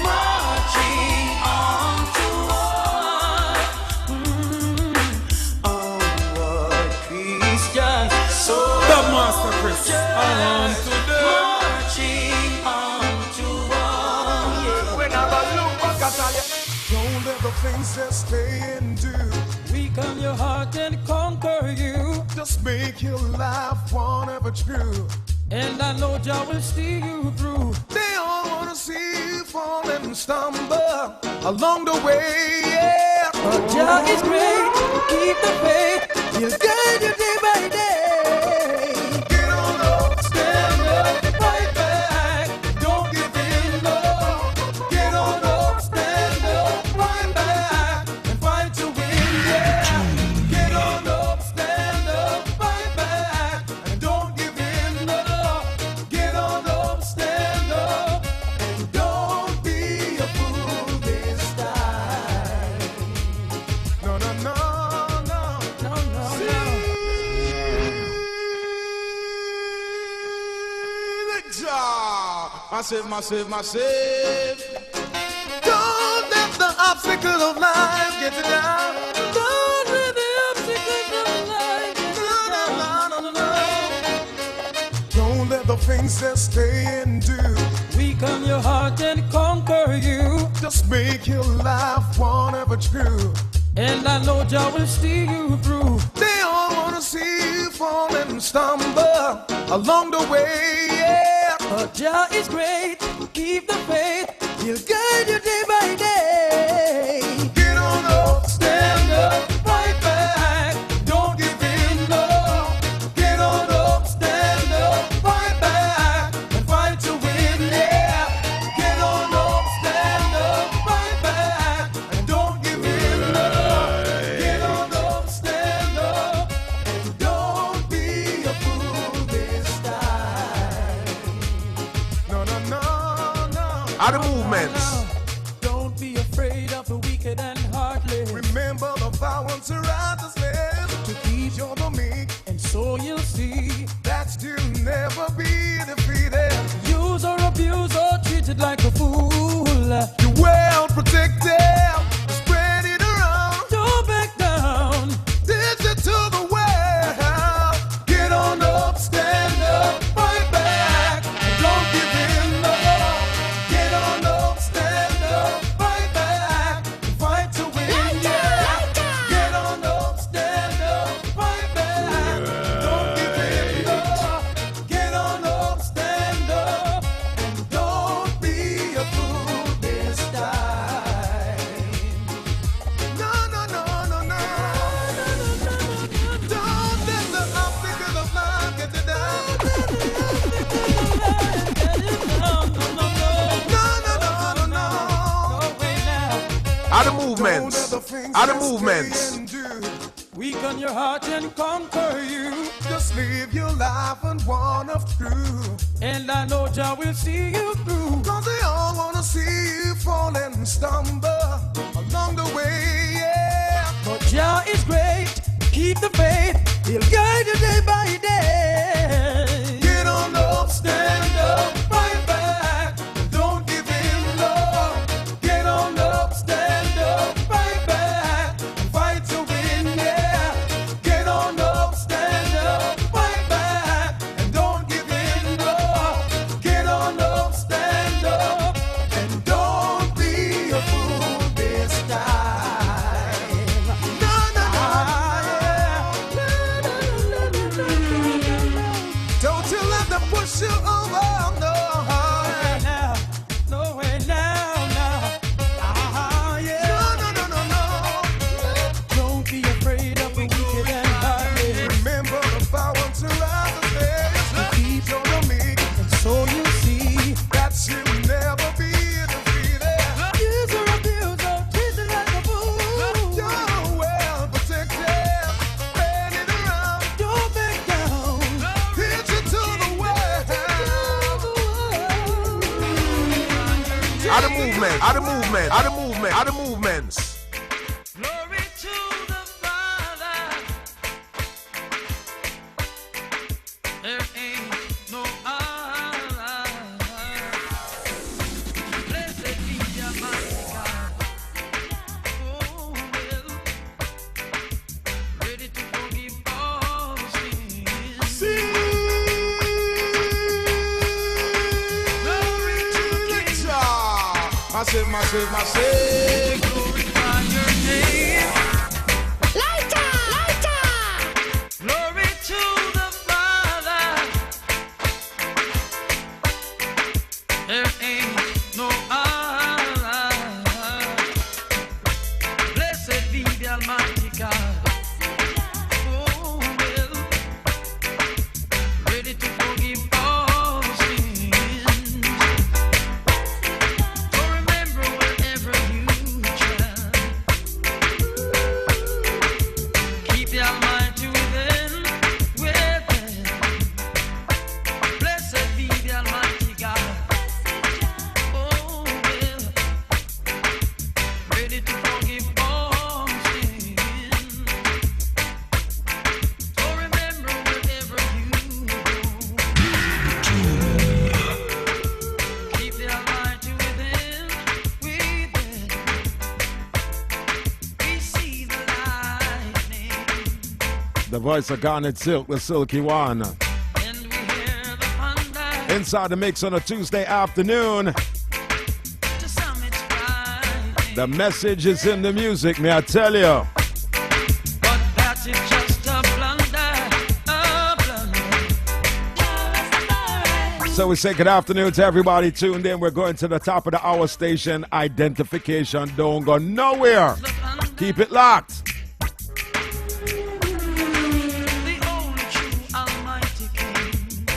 marching on to war. Onward, Christian soldiers. The Master Chris. Don't let the things that stay and do weaken your heart and conquer you. Just make your life one ever true. And I know Jah will see you through. They all wanna see you fall and stumble along the way, yeah. But Jah is great, keep the faith, He'll guide you day by day. Get on up, stand up, fight back, don't give in, no. Get on up, stand up, fight back, and fight to win, yeah. Get on up, stand up, fight back, and don't give in, no. Get on up, stand up, and don't be a fool this time. No, no, no, no, no, no, no. Massive, massive, massive. Don't let the obstacle of life get you down. Don't let the obstacle of life get you down. No, no, no, no. Don't let the things that stay and do weaken your heart and conquer you. Just make your life one ever true. And I know Jah will see you through. They all wanna see you fall and stumble along the way, yeah. But Jah is great, keep the faith, He'll guide you day by day. Get on up, stand up, fight back, don't give in, no. Get on up, stand up, fight back, and fight to win, yeah. Get on up, stand up, fight back, and don't give in, no. Get on up, stand up, and don't be a fool this time. No, no, no, no. Are the movements? Don't be afraid of the wicked and heartless. Remember the violence around us live. To keep You're the meek, and so you'll see that you'll never be defeated. use or abuse or treated like a fool. You're well protected. Spread it around. Don't back down. Digital the world. Get on up, stand up, fight back, and don't give in, no. Get on up, stand up, fight back, and fight to win, yeah. Get on up, stand up, fight back, don't give in, no. Get on up, stand up, and don't be a fool this time. No, no, no, no, no. Don't let the obstacle of life get you down. No, no, no, no, no. Are the movements? Are the movements? Weaken your heart and conquer you. Just live your life and one of true. And I know Jah will see you through. Cause they all wanna see you fall and stumble along the way, yeah. But Jah is great, keep the faith, He'll guide you day by day. Get on up, Stand up, fight back, don't give in, no. Get on up, stand up, fight back, and fight to win, yeah. Get on up, stand up, fight back, and don't give in, no. Get on up, stand up, and Are the movement, are the movement, are the movement, are the movements. Glory to the Father. There ain't no other. Blessed be the mighty God. Oh, well, ready to forgive all sins. Glory to King. Massive. Glorify your name. Lighter! Glory to the Father. There ain't no other. Blessed be the Almighty God. Oh, well, ready to forgive all sins. So remember wherever you travel, keep the Almighty within. Blessed be the Almighty God. Oh, well, ready to forgive all sins. So remember wherever you go, keep the Almighty within. We see the lightning. The voice of Garnet Silk, the Silky One. Inside the mix on a Tuesday afternoon. The message is in the music, may I tell you. That is just a blunder, So we say good afternoon to everybody tuned in. We're going to the top of the hour station. Identification don't go nowhere. Keep it locked. The only true Almighty King,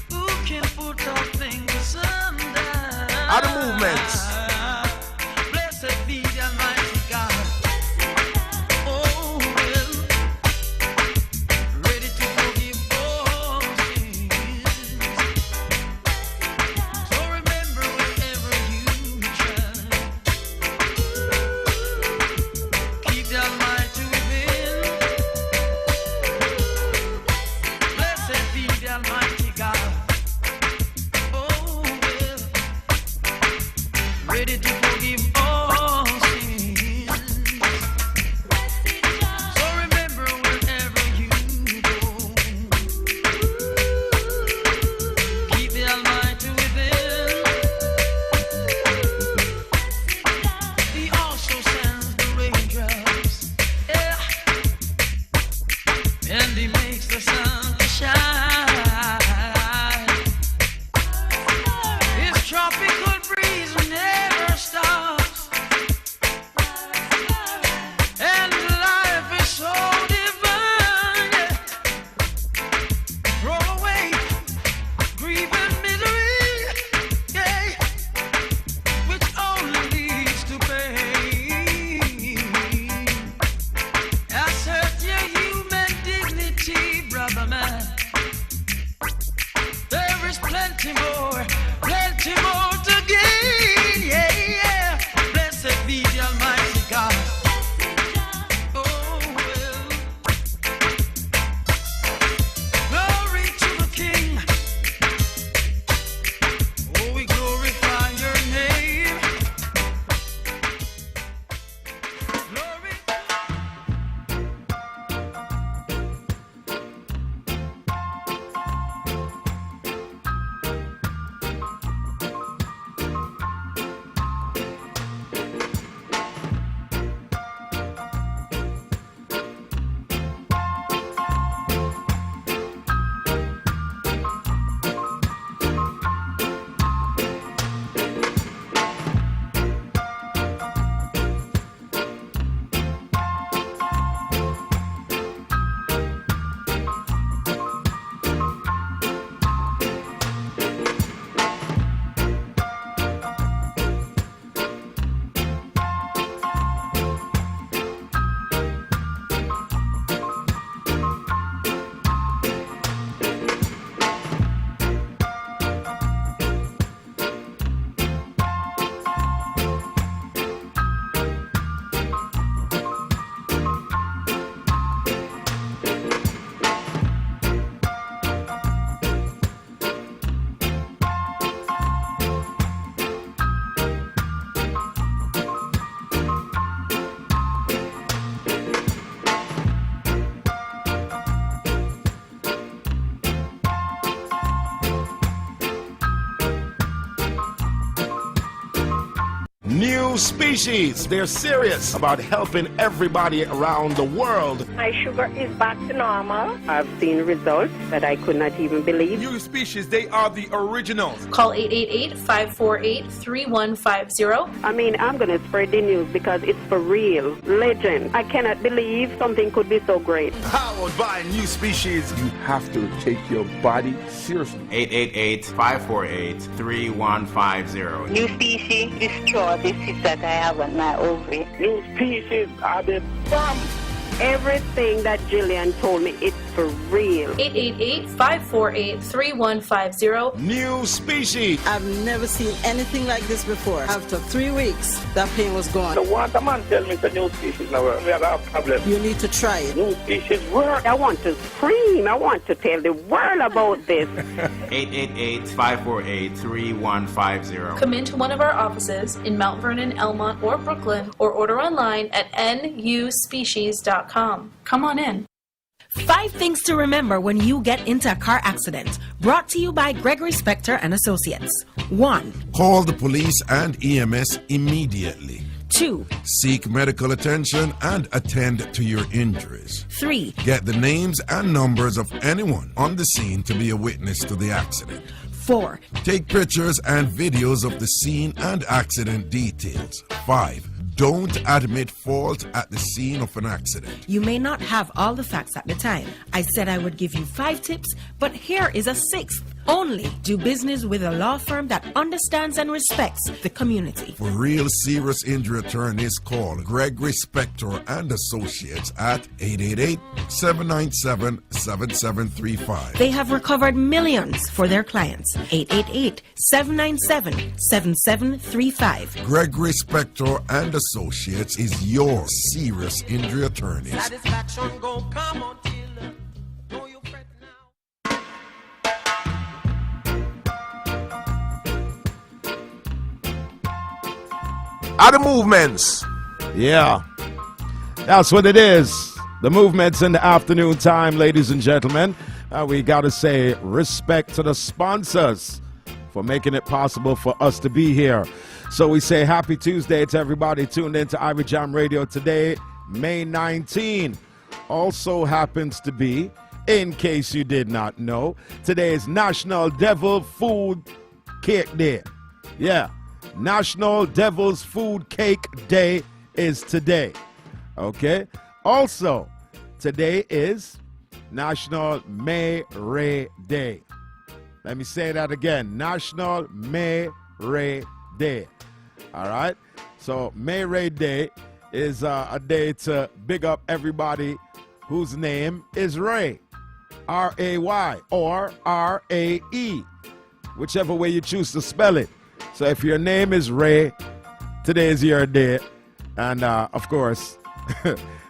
who can put all things under. Are the movements. Blessed be the Almighty God. Oh, well, ready to forgive all sins. So remember wherever you travel, keep the Almighty within. Blessed be the Almighty God. Oh, well, ready to forgive all sins. So remember wherever you go, keep the Almighty within. He also sends the raindrops, yeah, and he makes the sun to shine. His tropical breeze never stops, and life is so divine. Yeah. Throw away grief and misery, yeah, which only leads to pain. Assert your human dignity, brother man. There is plenty more to New Species. They're serious about helping everybody around the world. My sugar is back to normal. I've seen results that I could not even believe. New Species, they are the originals. Call 888-548-3150. I mean, I'm going to spread the news because it's for real. Legend. I cannot believe something could be so great. Powered by New Species. You have to take your body seriously. 888-548-3150. New Species, destroy the cyst that I have on my ovary. New Species are the bomb. Everything that Jillian told me, it's for real. 888-548-3150. New Species. I've never seen anything like this before. After 3 weeks, that pain was gone. The water man tell me it's a New Species now. We have a problem. You need to try it. New Species work. I want to scream. I want to tell the world about this. 888-548-3150. Come into one of our offices in Mount Vernon, Elmont, or Brooklyn, or order online at nuspecies.com. Come on in. 5 things to remember when you get into a car accident. Brought to you by Gregory Spector and Associates. 1. Call the police and EMS immediately. 2. Seek medical attention and attend to your injuries. 3. Get the names and numbers of anyone on the scene to be a witness to the accident. 4. Take pictures and videos of the scene and accident details. 5. Don't admit fault at the scene of an accident. You may not have all the facts at the time. I said I would give you 5 tips, but here is a 6th. Only do business with a law firm that understands and respects the community. For real serious injury attorneys, call Gregory Spector and Associates at 888-797-7735. They have recovered millions for their clients. 888-797-7735. Gregory Spector and Associates is your serious injury attorney. Satisfaction go come until know you fret now. Are the movements? Yeah, that's what it is. The movements in the afternoon time, ladies and gentlemen. We got to say respect to the sponsors for making it possible for us to be here. So we say happy Tuesday to everybody tuned in to Irie Jam Radio today, May 19. Also happens to be, in case you did not know, today is National Devil Food Cake Day. Yeah, National Devil's Food Cake Day is today. Okay? Also, today is National May Ray Day. Let me say that again. National May Ray Day. All right? So May Ray Day is a day to big up everybody whose name is Ray. R-A-Y or R-A-E. Whichever way you choose to spell it. So if your name is Ray, today is your day. And of course,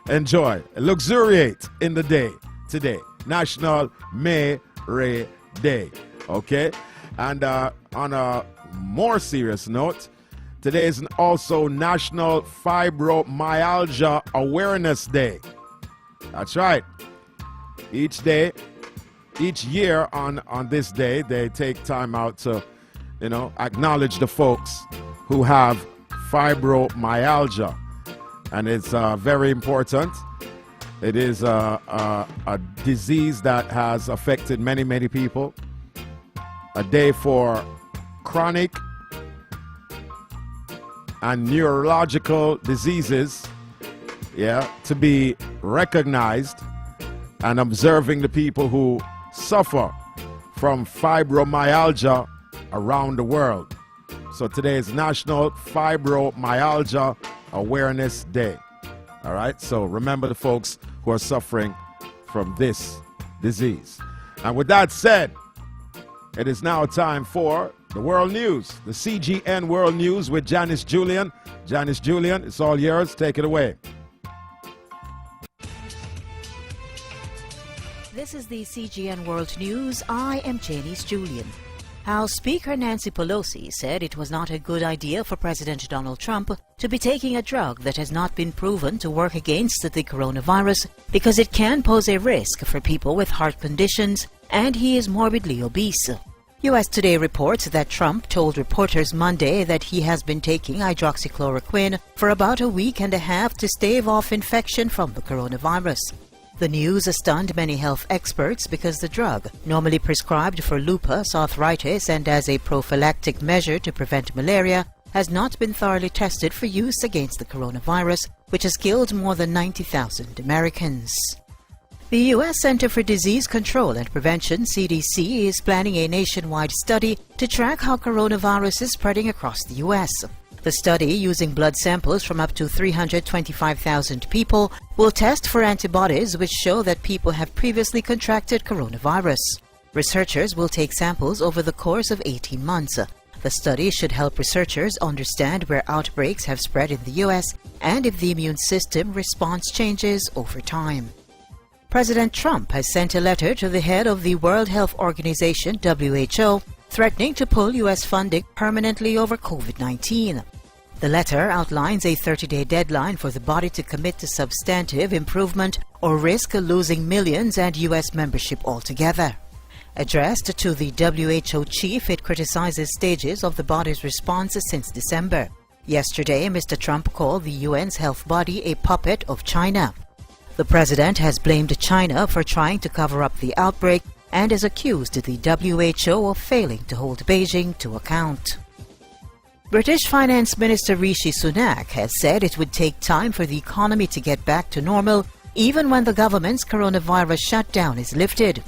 enjoy. Luxuriate in the day today. National May Ray Day. Okay? And on a more serious note, today is also National Fibromyalgia Awareness Day. That's right. Each year on this day, they take time out to, acknowledge the folks who have fibromyalgia. And it's very important. It is a disease that has affected many, many people. A day for chronic and neurological diseases, to be recognized and observing the people who suffer from fibromyalgia around the world. So today is National Fibromyalgia Awareness Day. All right, so remember the folks who are suffering from this disease. And with that said, it is now time for the World News, the CGN World News with Janice Julian. Janice Julian, it's all yours. Take it away. This is the CGN World News. I am Janice Julian. House Speaker Nancy Pelosi said it was not a good idea for President Donald Trump to be taking a drug that has not been proven to work against the coronavirus because it can pose a risk for people with heart conditions and he is morbidly obese. US Today reports that Trump told reporters Monday that he has been taking hydroxychloroquine for about a week and a half to stave off infection from the coronavirus. The news stunned many health experts because the drug, normally prescribed for lupus, arthritis, and as a prophylactic measure to prevent malaria, has not been thoroughly tested for use against the coronavirus, which has killed more than 90,000 Americans. The U.S. Center for Disease Control and Prevention, CDC, is planning a nationwide study to track how coronavirus is spreading across the U.S. The study, using blood samples from up to 325,000 people, will test for antibodies which show that people have previously contracted coronavirus. Researchers will take samples over the course of 18 months. The study should help researchers understand where outbreaks have spread in the U.S. and if the immune system response changes over time. President Trump has sent a letter to the head of the World Health Organization, WHO, threatening to pull U.S. funding permanently over COVID-19. The letter outlines a 30-day deadline for the body to commit to substantive improvement or risk losing millions and U.S. membership altogether. Addressed to the WHO chief, it criticizes stages of the body's response since December. Yesterday, Mr. Trump called the UN's health body a puppet of China. The president has blamed China for trying to cover up the outbreak and has accused the WHO of failing to hold Beijing to account. British Finance Minister Rishi Sunak has said it would take time for the economy to get back to normal even when the government's coronavirus shutdown is lifted.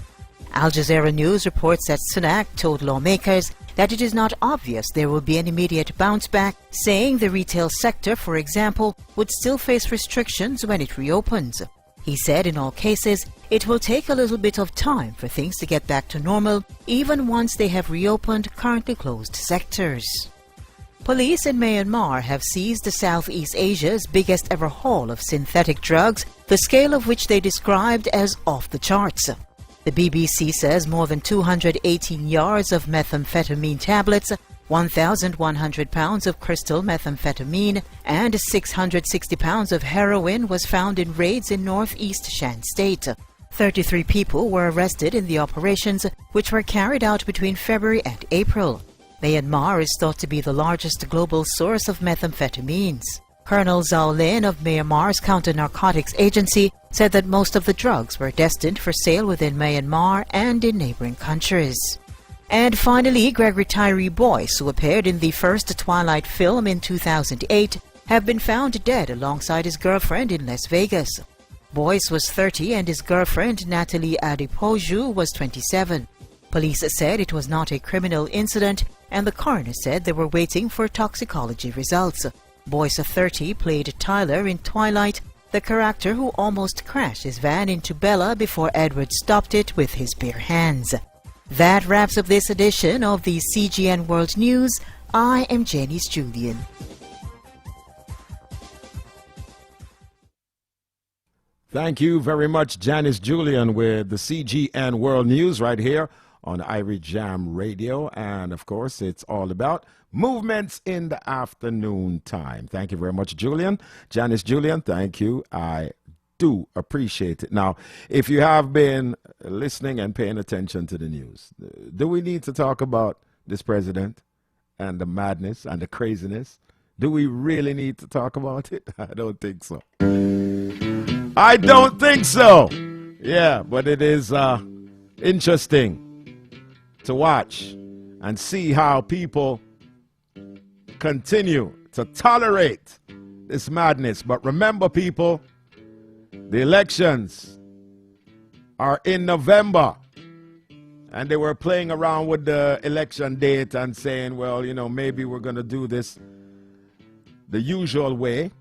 Al Jazeera News reports that Sunak told lawmakers that it is not obvious there will be an immediate bounce back, saying the retail sector, for example, would still face restrictions when it reopens. He said in all cases, it will take a little bit of time for things to get back to normal, even once they have reopened currently closed sectors. Police in Myanmar have seized Southeast Asia's biggest ever haul of synthetic drugs, the scale of which they described as off the charts. The BBC says more than 218 yards of methamphetamine tablets, 1,100 pounds of crystal methamphetamine, and 660 pounds of heroin was found in raids in northeast Shan State. 33 people were arrested in the operations, which were carried out between February and April. Myanmar is thought to be the largest global source of methamphetamines. Colonel Zhao Lin of Myanmar's Counter-Narcotics Agency said that most of the drugs were destined for sale within Myanmar and in neighboring countries. And finally, Gregory Tyree Boyce, who appeared in the first Twilight film in 2008, have been found dead alongside his girlfriend in Las Vegas. Boyce was 30 and his girlfriend, Natalie Adepoju, was 27. Police said it was not a criminal incident, and the coroner said they were waiting for toxicology results. Boyce, 30, played Tyler in Twilight, the character who almost crashed his van into Bella before Edward stopped it with his bare hands. That wraps up this edition of the CGN World News. I am Janice Julian. Thank you very much, Janice Julian, with the CGN World News right here on Irie Jam Radio. And, of course, it's all about movements in the afternoon time. Thank you very much, Julian. Janice Julian, thank you. I do appreciate it. Now, if you have been listening and paying attention to the news, do we need to talk about this president and the madness and the craziness? Do we really need to talk about it? I don't think so. I don't think so. Yeah, but it is interesting to watch and see how people continue to tolerate this madness. But remember, people, the elections are in November, and they were playing around with the election date and saying, well, you know, maybe we're going to do this the usual way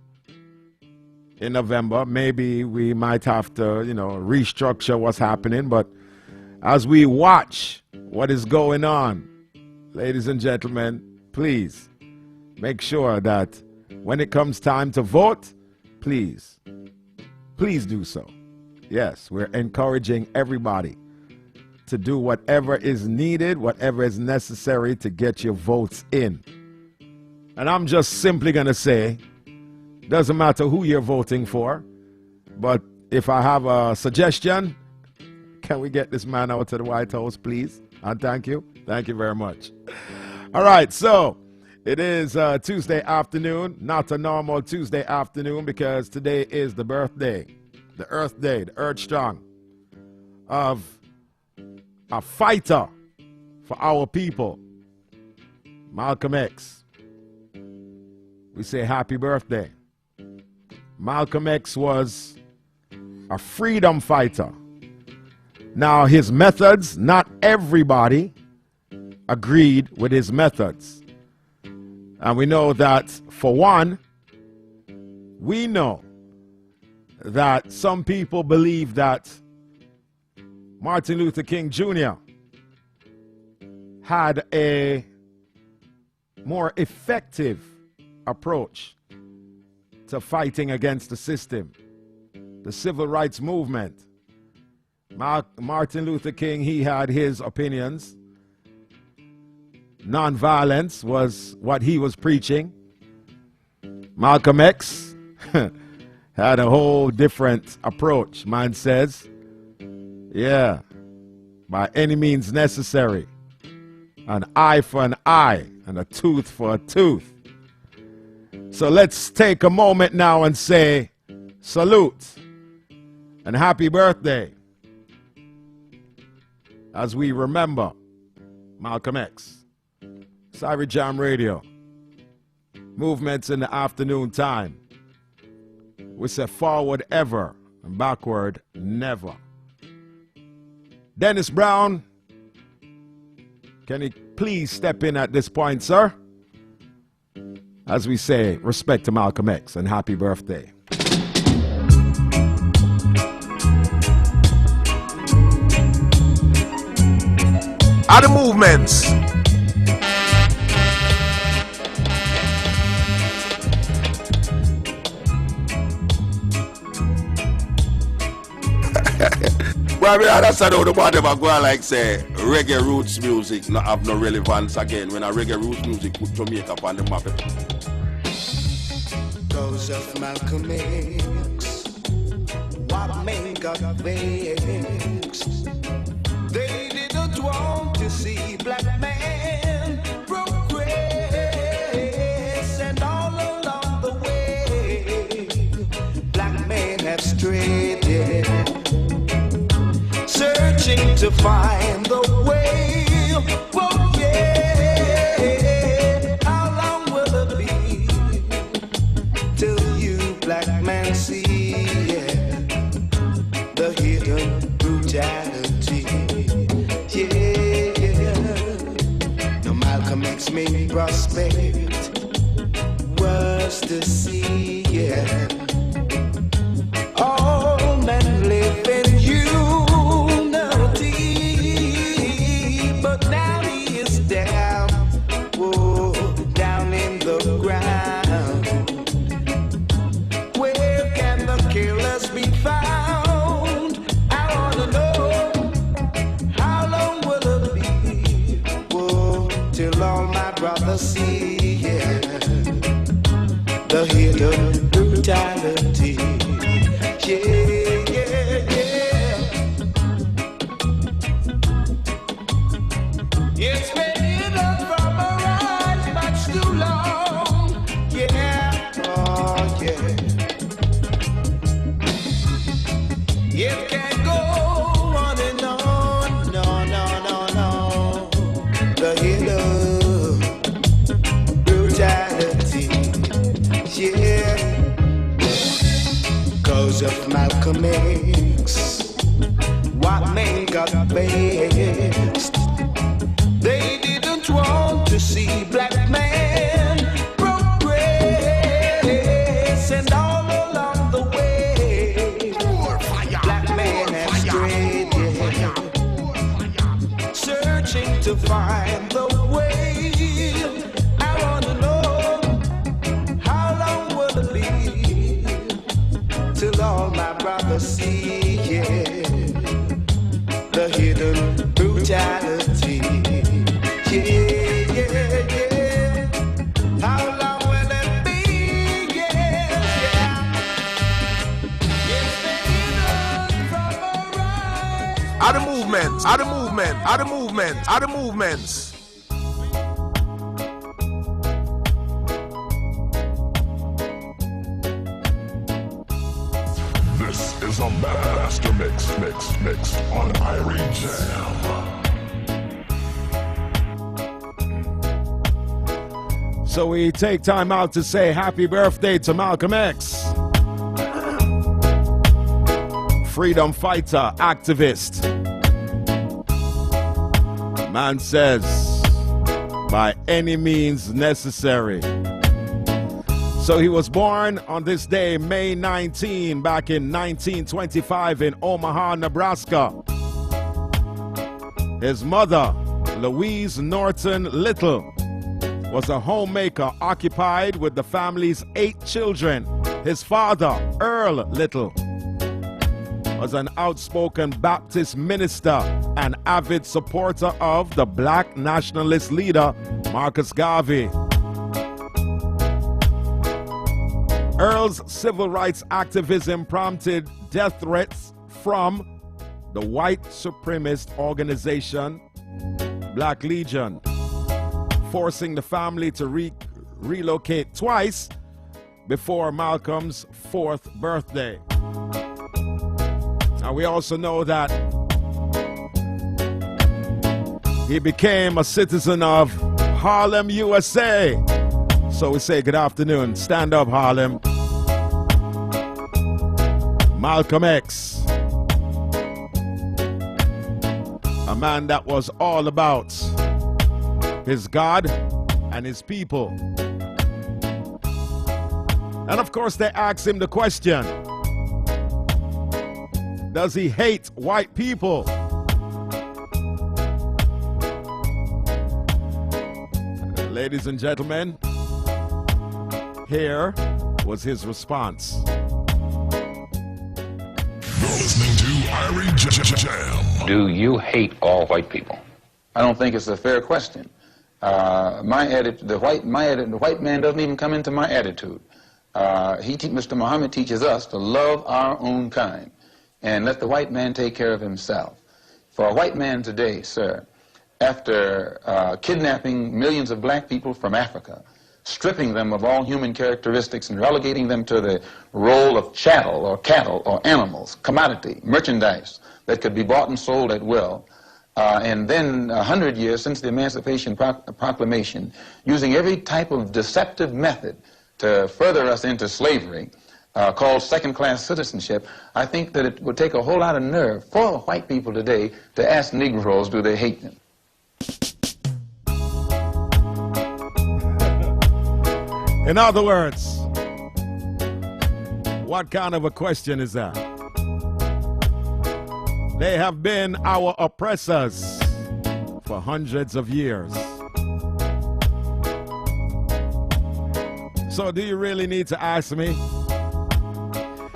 in November. Maybe we might have to, you know, restructure what's happening. But as we watch what is going on, ladies and gentlemen, please make sure that when it comes time to vote, please do so. Yes, we're encouraging everybody to do whatever is needed, whatever is necessary to get your votes in. And I'm just simply going to say, doesn't matter who you're voting for, but if I have a suggestion, can we get this man out to the White House, please? And thank you. Thank you very much. All right, so it is Tuesday afternoon, not a normal Tuesday afternoon because today is the birthday, the Earth Day, the Earth Strong of a fighter for our people, Malcolm X. We say happy birthday. Malcolm X was a freedom fighter. Now, his methods, not everybody agreed with his methods. And we know that, for one, we know that some people believe that Martin Luther King Jr. had a more effective approach to fighting against the system, the civil rights movement. Martin Luther King, he had his opinions. Nonviolence was what he was preaching. Malcolm X had a whole different approach. Man says, yeah, by any means necessary. An eye for an eye and a tooth for a tooth. So let's take a moment now and say salute and happy birthday as we remember Malcolm X. It's Irie Jam Radio. Movements in the afternoon time. We say forward ever and backward never. Dennis Brown, can you please step in at this point, sir? As we say, respect to Malcolm X and happy birthday. Are the movements. Well, I mean, understand how the man them go like say reggae roots music not have no relevance again when a reggae roots music put Jamaica on the map. Cause of Malcolm X, what men got vexed. They didn't want to see black men progress, and all along the way, black men have strayed, searching to find the way. Oh yeah, how long will it be till you black men see the hidden brutality? Yeah, no Malcolm X made prospect was to see, yeah. All men live in unity, but now he is down, whoa, down in the ground. Where can the killers be found? I wanna know, how long will it be, whoa, till all my brothers see, yeah, the hidden brutality. Yeah, yeah, yeah. It's been hidden from our eyes much too long. Yeah, oh yeah. It can't go on and on. No, no, no, no. The hidden brutality. Yeah. Cause of Malcolm X, what men got vexed. They didn't want to see black men progress, and all along the way, black men have strayed, searching to find the way. I wanna know, how long will it be till all my brothers see, yeah, the hidden brutality. Yeah, yeah, yeah. How long will it be? Yeah, yeah. It's the hidden from our eyes. Are the movements. Are the movements. movements. This is a master mix on Irie Jam. So we take time out to say happy birthday to Malcolm X. Freedom fighter, activist. Man says, by any means necessary. So he was born on this day, May 19, back in 1925 in Omaha, Nebraska. His mother, Louise Norton Little, was a homemaker occupied with the family's 8 children. His father, Earl Little, was an outspoken Baptist minister and avid supporter of the black nationalist leader, Marcus Garvey. Earl's civil rights activism prompted death threats from the white supremacist organization, Black Legion, forcing the family to relocate twice before Malcolm's 4th birthday. Now we also know that he became a citizen of Harlem, USA. So we say good afternoon. Stand up, Harlem. Malcolm X. A man that was all about his God and his people. And of course they asked him the question, does he hate white people? Ladies and gentlemen, here was his response. You're listening to Irie Jam. Do you hate all white people? I don't think it's a fair question. The white man doesn't even come into my attitude. Mr. Muhammad teaches us to love our own kind and let the white man take care of himself. For a white man today, sir, after kidnapping millions of black people from Africa, stripping them of all human characteristics and relegating them to the role of chattel or cattle or animals, commodity, merchandise that could be bought and sold at will, and then 100 years since the Emancipation Proclamation, using every type of deceptive method to further us into slavery, called second-class citizenship, I think that it would take a whole lot of nerve for white people today to ask Negroes, do they hate them? In other words, what kind of a question is that? They have been our oppressors for hundreds of years. So do you really need to ask me?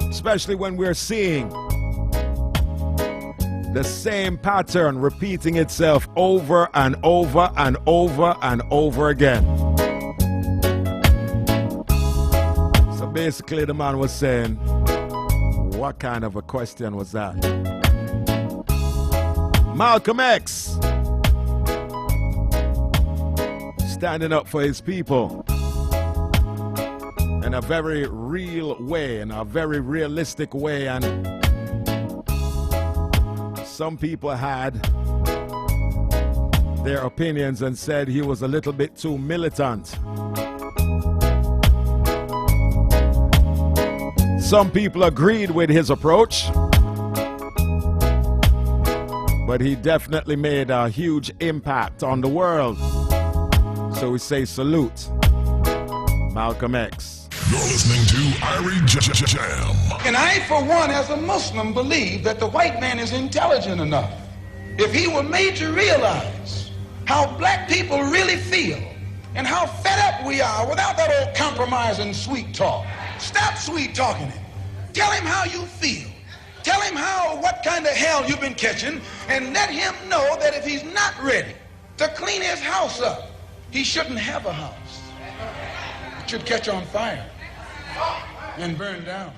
Especially when we're seeing the same pattern repeating itself over and over and over and over again. So basically the man was saying, what kind of a question was that? Malcolm X, standing up for his people in a very real way, in a very realistic way, and some people had their opinions and said he was a little bit too militant. Some people agreed with his approach, but he definitely made a huge impact on the world. So we say salute, Malcolm X. You're listening to Irie Jam. And I, for one, as a Muslim, believe that the white man is intelligent enough. If he were made to realize how black people really feel and how fed up we are without that old compromise and sweet talk. Stop sweet talking him. Tell him how you feel. Tell him what kind of hell you've been catching, and let him know that if he's not ready to clean his house up, he shouldn't have a house. It should catch on fire and burn down.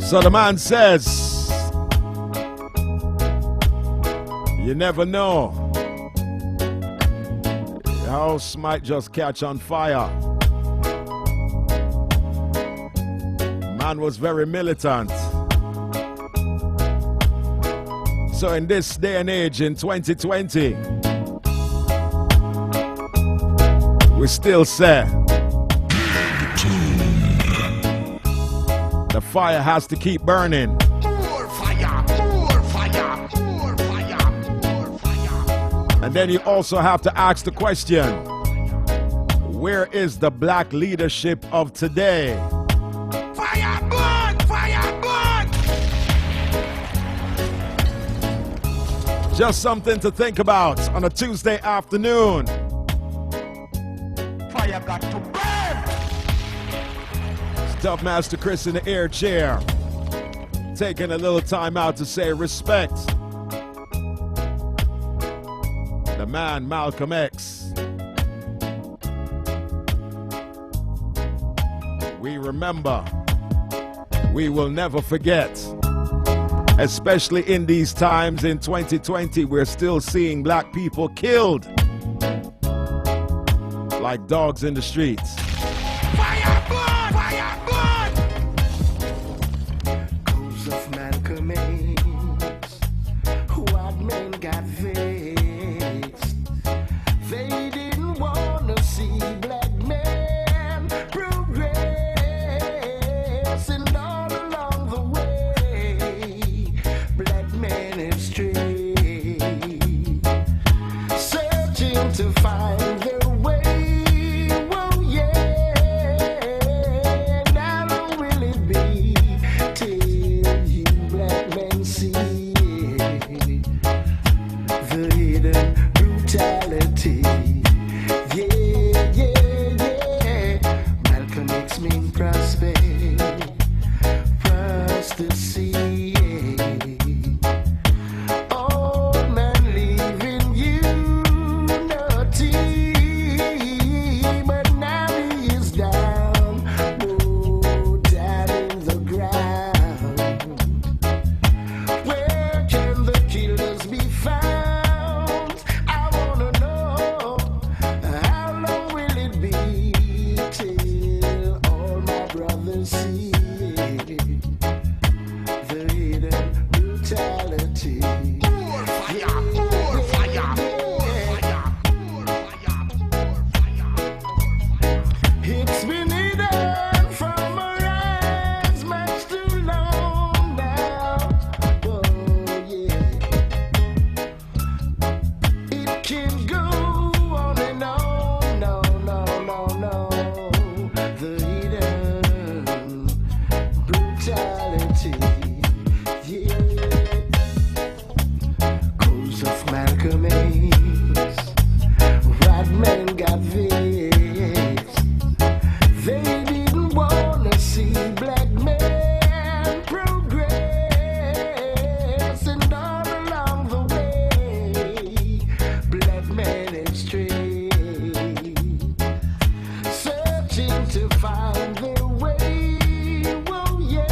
So the man says, you never know. The house might just catch on fire. Man was very militant. So in this day and age, in 2020, we still say the fire has to keep burning. More fire, more fire, more fire, more fire. And then you also have to ask the question, where is the black leadership of today? Fire burn, fire burn. Just something to think about on a Tuesday afternoon. Fire got to burn. Tough Master Chris in the air chair, taking a little time out to say respect. The man Malcolm X. We remember, we will never forget. Especially in these times in 2020, we're still seeing black people killed like dogs in the streets. Fire burn, fire burn. Goes of Malcolm X. White men got vexed. They didn't want to see black men progress. And all along the way, black men have strayed, searching to find their way. Whoa, yeah. Now will it be till you black men see the hidden brutality? Yeah, yeah, yeah. Malcolm X mean prospect, prosperity. Old man leaving unity, but now he is down, oh, down in the ground. Where can the killers be found? I wanna know, how long will it be till all my brothers see the hidden brutality? More fire, more fire, more fire, more fire, more fire. It's been hidden from our eyes much too long now. Oh yeah, it can go on and on. No, no, no, no. The hidden brutality. Yeah. Cause of Malcolm X, white men got vexed. They didn't wanna see black men progress, and all along the way, black men have strayed, searching to find their way. Whoa, yeah.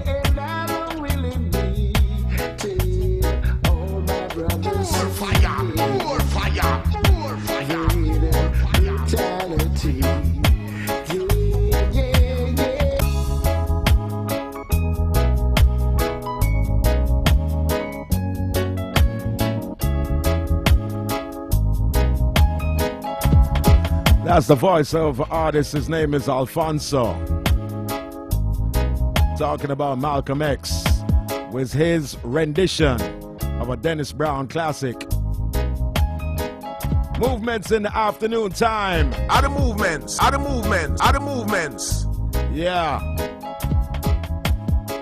And how will it be till all my brothers More fire, more fire, more the fire. hidden brutality? Yeah, yeah, yeah. That's the voice of an artist. His name is Alfonso. Talking about Malcolm X with his rendition of a Dennis Brown classic. Movements in the afternoon time. Other movements, other movements, other movements. Yeah.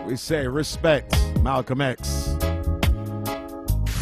We say respect, Malcolm X.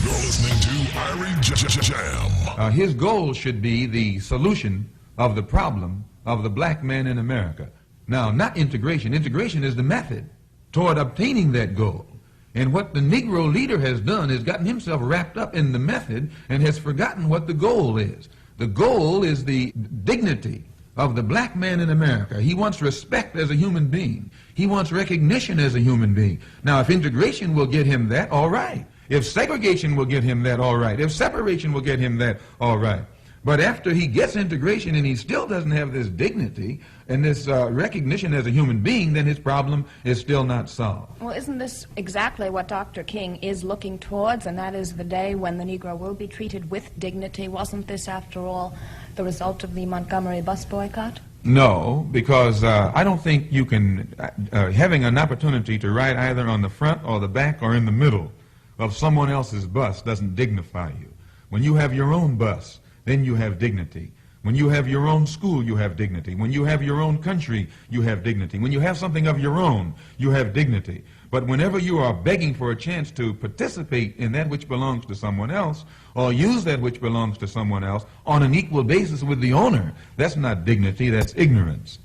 You're listening to Irie Jam. His goal should be the solution of the problem of the black man in America. Now, not integration. Integration is the method toward obtaining that goal. And what the Negro leader has done is gotten himself wrapped up in the method and has forgotten what the goal is. The goal is the dignity of the black man in America. He wants respect as a human being. He wants recognition as a human being. Now, if integration will get him that, all right. If segregation will get him that, all right. If separation will get him that, all right. But after he gets integration and he still doesn't have this dignity and this recognition as a human being, then his problem is still not solved. Well, isn't this exactly what Dr. King is looking towards, and that is the day when the Negro will be treated with dignity? Wasn't this, after all, the result of the Montgomery bus boycott? No, because I don't think you can, having an opportunity to ride either on the front or the back or in the middle of someone else's bus doesn't dignify you. When you have your own bus, then you have dignity. When you have your own school, you have dignity. When you have your own country, you have dignity. When you have something of your own, you have dignity. But whenever you are begging for a chance to participate in that which belongs to someone else, or use that which belongs to someone else on an equal basis with the owner, that's not dignity, that's ignorance.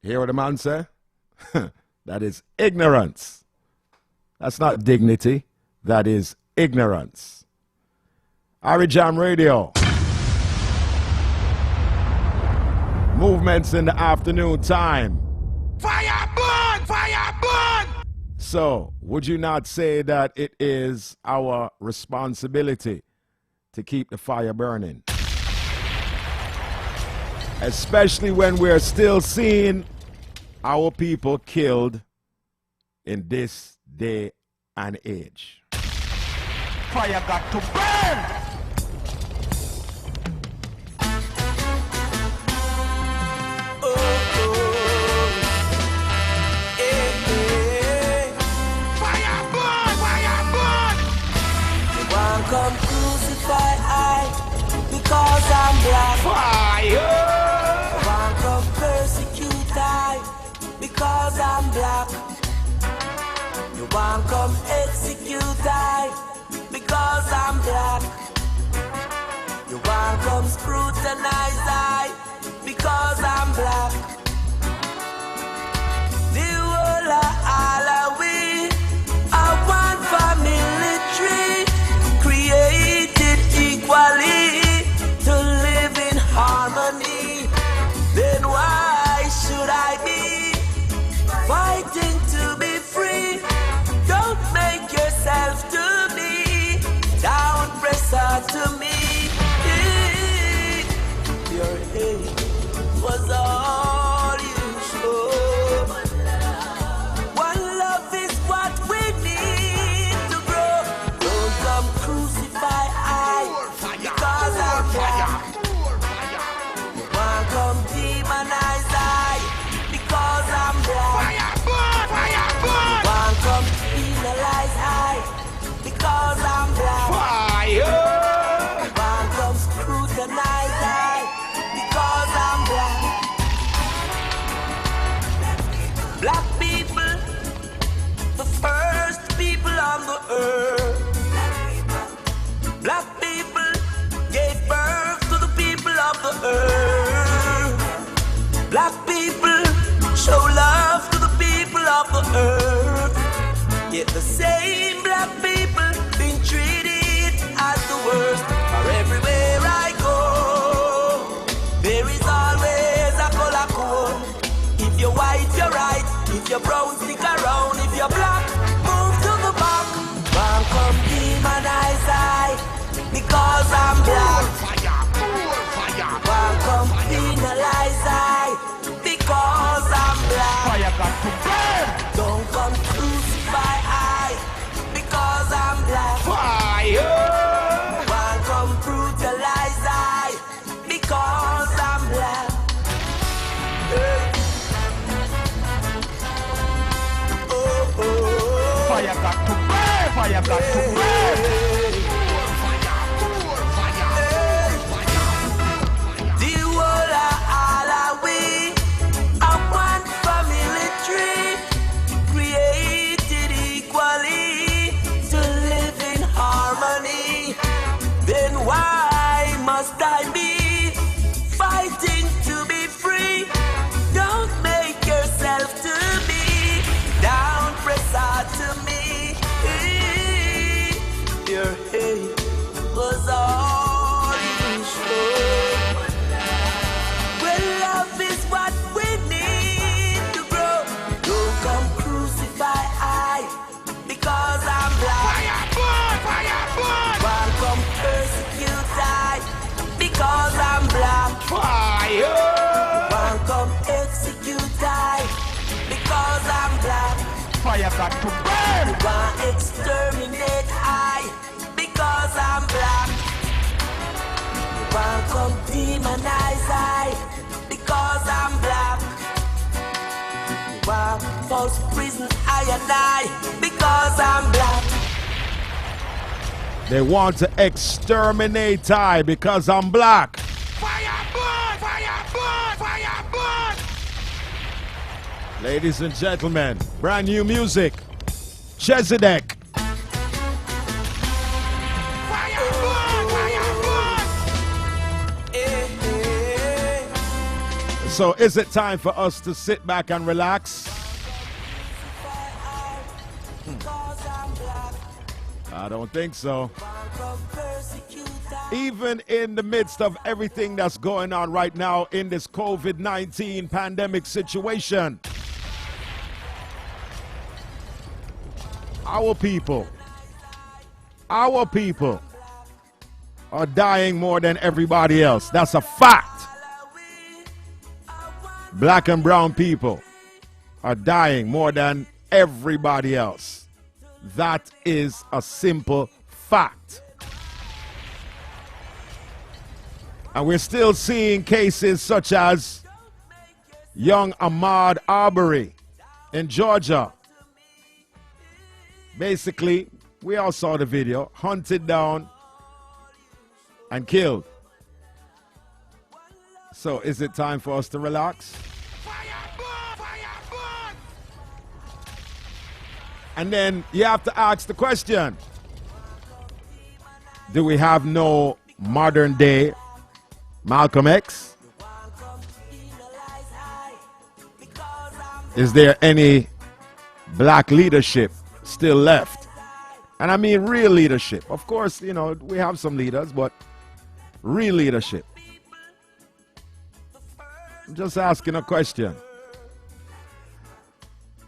Hear what the man say? That is ignorance. That's not dignity. That is ignorance. Irie Jam Radio. Movements in the afternoon time. Fire burn! Fire burn! So, would you not say that it is our responsibility to keep the fire burning? Especially when we're still seeing our people killed in this day and age. Fire got to burn! Come crucify I because I'm black. Fire! Won't come persecute I because I'm black. You won't come execute I because I'm black. You won't come scrutinize I because I'm black. The whole of all of we are one family tree, created equally to live in harmony. Then why should I be fighting to be free? Don't make yourself to me, down pressure to me. Your hate was all you showed. One love is what we need to grow. Don't come crucify I because I'm black. You won't come demonize I because I'm black. You won't come penalize I because I'm black. You won't come scrutinize I because I'm black. Black people, the first people on the earth. Black people gave birth to the people of the earth. Black people show love to the people of the earth. Yet the same black people been treated as the worst. For everywhere I go, there is always a color code. If you're white, you're right. If you're brown, stick around. If you're black, move to the back. Won't come demonize I because I'm black. Won't come penalize I because I'm black. Fire got to burn! Don't come crucify I because I'm black. Fire! Won't come brutalize I because I'm black. Hey. Oh, oh. Fire got to burn! Fire got to burn! The whole of all of we are one family tree, created equally to live in harmony. Then why must I be fighting to be free? Don't make yourself to be down, press out to me. Your fire got to burn. You want exterminate I because I'm black. You want come demonize I because I'm black. You want false prison I and I because I'm black. They want to exterminate I because I'm black. Fire burn, fire burn, fire burn. Ladies and gentlemen, brand new music. Chesedek. So is it time for us to sit back and relax? I don't think so. Even in the midst of everything that's going on right now in this COVID-19 pandemic situation, our people are dying more than everybody else. That's a fact. Black and brown people are dying more than everybody else. That is a simple fact. And we're still seeing cases such as young Ahmaud Arbery in Georgia. Basically, we all saw the video, hunted down and killed. So is it time for us to relax? And then you have to ask the question, do we have no modern day Malcolm X? Is there any black leadership still left? And I mean real leadership. Of course, you know, we have some leaders, but real leadership. I'm just asking a question.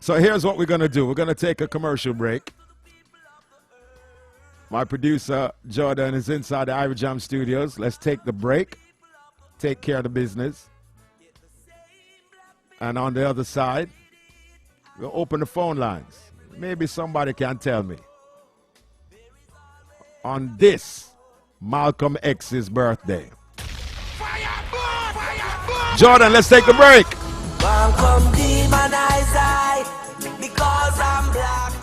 So here's what we're going to do. We're going to take a commercial break. My producer, Jordan, is inside the Irie Jam Studios. Let's take the break. Take care of the business. And on the other side, we'll open the phone lines. Maybe somebody can tell me. On this Malcolm X's birthday. Jordan, let's take a break. Welcome demonize I because I'm black.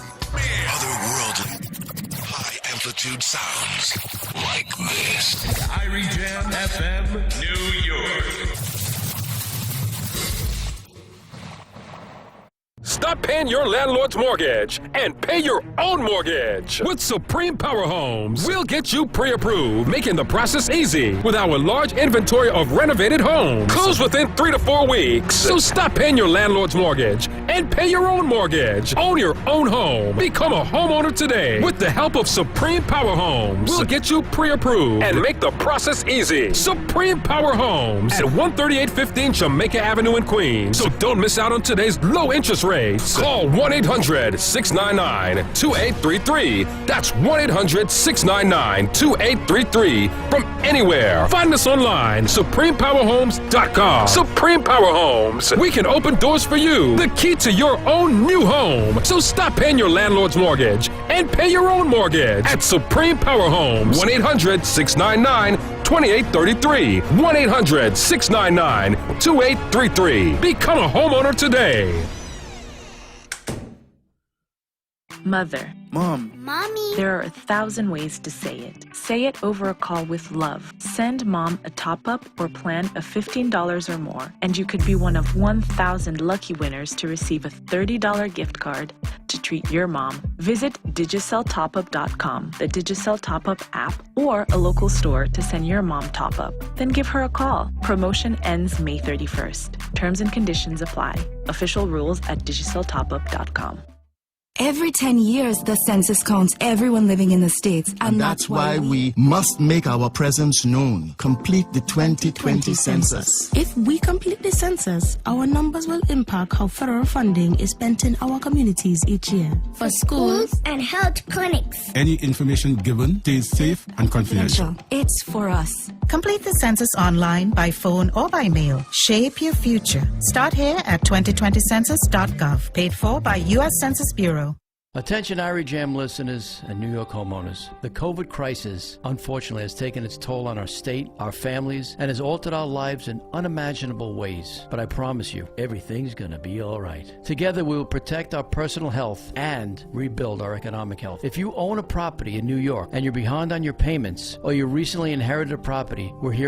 Otherworldly, high amplitude sounds like this. Irie Jam FM, New York. Stop paying your landlord's mortgage and pay your own mortgage. With Supreme Power Homes, we'll get you pre-approved, making the process easy with our large inventory of renovated homes. Close within 3 to 4 weeks. So stop paying your landlord's mortgage and pay your own mortgage. Own your own home. Become a homeowner today. With the help of Supreme Power Homes, we'll get you pre-approved and make the process easy. Supreme Power Homes at 13815 Jamaica Avenue in Queens. So don't miss out on today's low interest rate. Call 1-800-699-2833. That's 1-800-699-2833 from anywhere. Find us online, supremepowerhomes.com. Supreme Power Homes. We can open doors for you. The key to your own new home. So stop paying your landlord's mortgage and pay your own mortgage at Supreme Power Homes. 1-800-699-2833. 1-800-699-2833. Become a homeowner today. Mother. Mom. Mommy. There are 1,000 ways to say it. Say it over a call with love. Send mom a top-up or plan of $15 or more, and you could be one of 1,000 lucky winners to receive a $30 gift card to treat your mom. Visit digicelltopup.com, the Digicel Top-Up app, or a local store to send your mom top-up. Then give her a call. Promotion ends May 31st. Terms and conditions apply. Official rules at digicelltopup.com. Every 10 years, the census counts everyone living in the States. And that's why we must make our presence known. Complete the 2020 census. If we complete the census, our numbers will impact how federal funding is spent in our communities each year. For schools and health clinics. Any information given stays safe and confidential. It's for us. Complete the census online, by phone, or by mail. Shape your future. Start here at 2020census.gov. Paid for by U.S. Census Bureau. Attention Irie Jam listeners and New York homeowners. The COVID crisis, unfortunately, has taken its toll on our state, our families, and has altered our lives in unimaginable ways. But I promise you, everything's gonna be all right. Together, we will protect our personal health and rebuild our economic health. If you own a property in New York and you're behind on your payments, or you recently inherited a property, we're here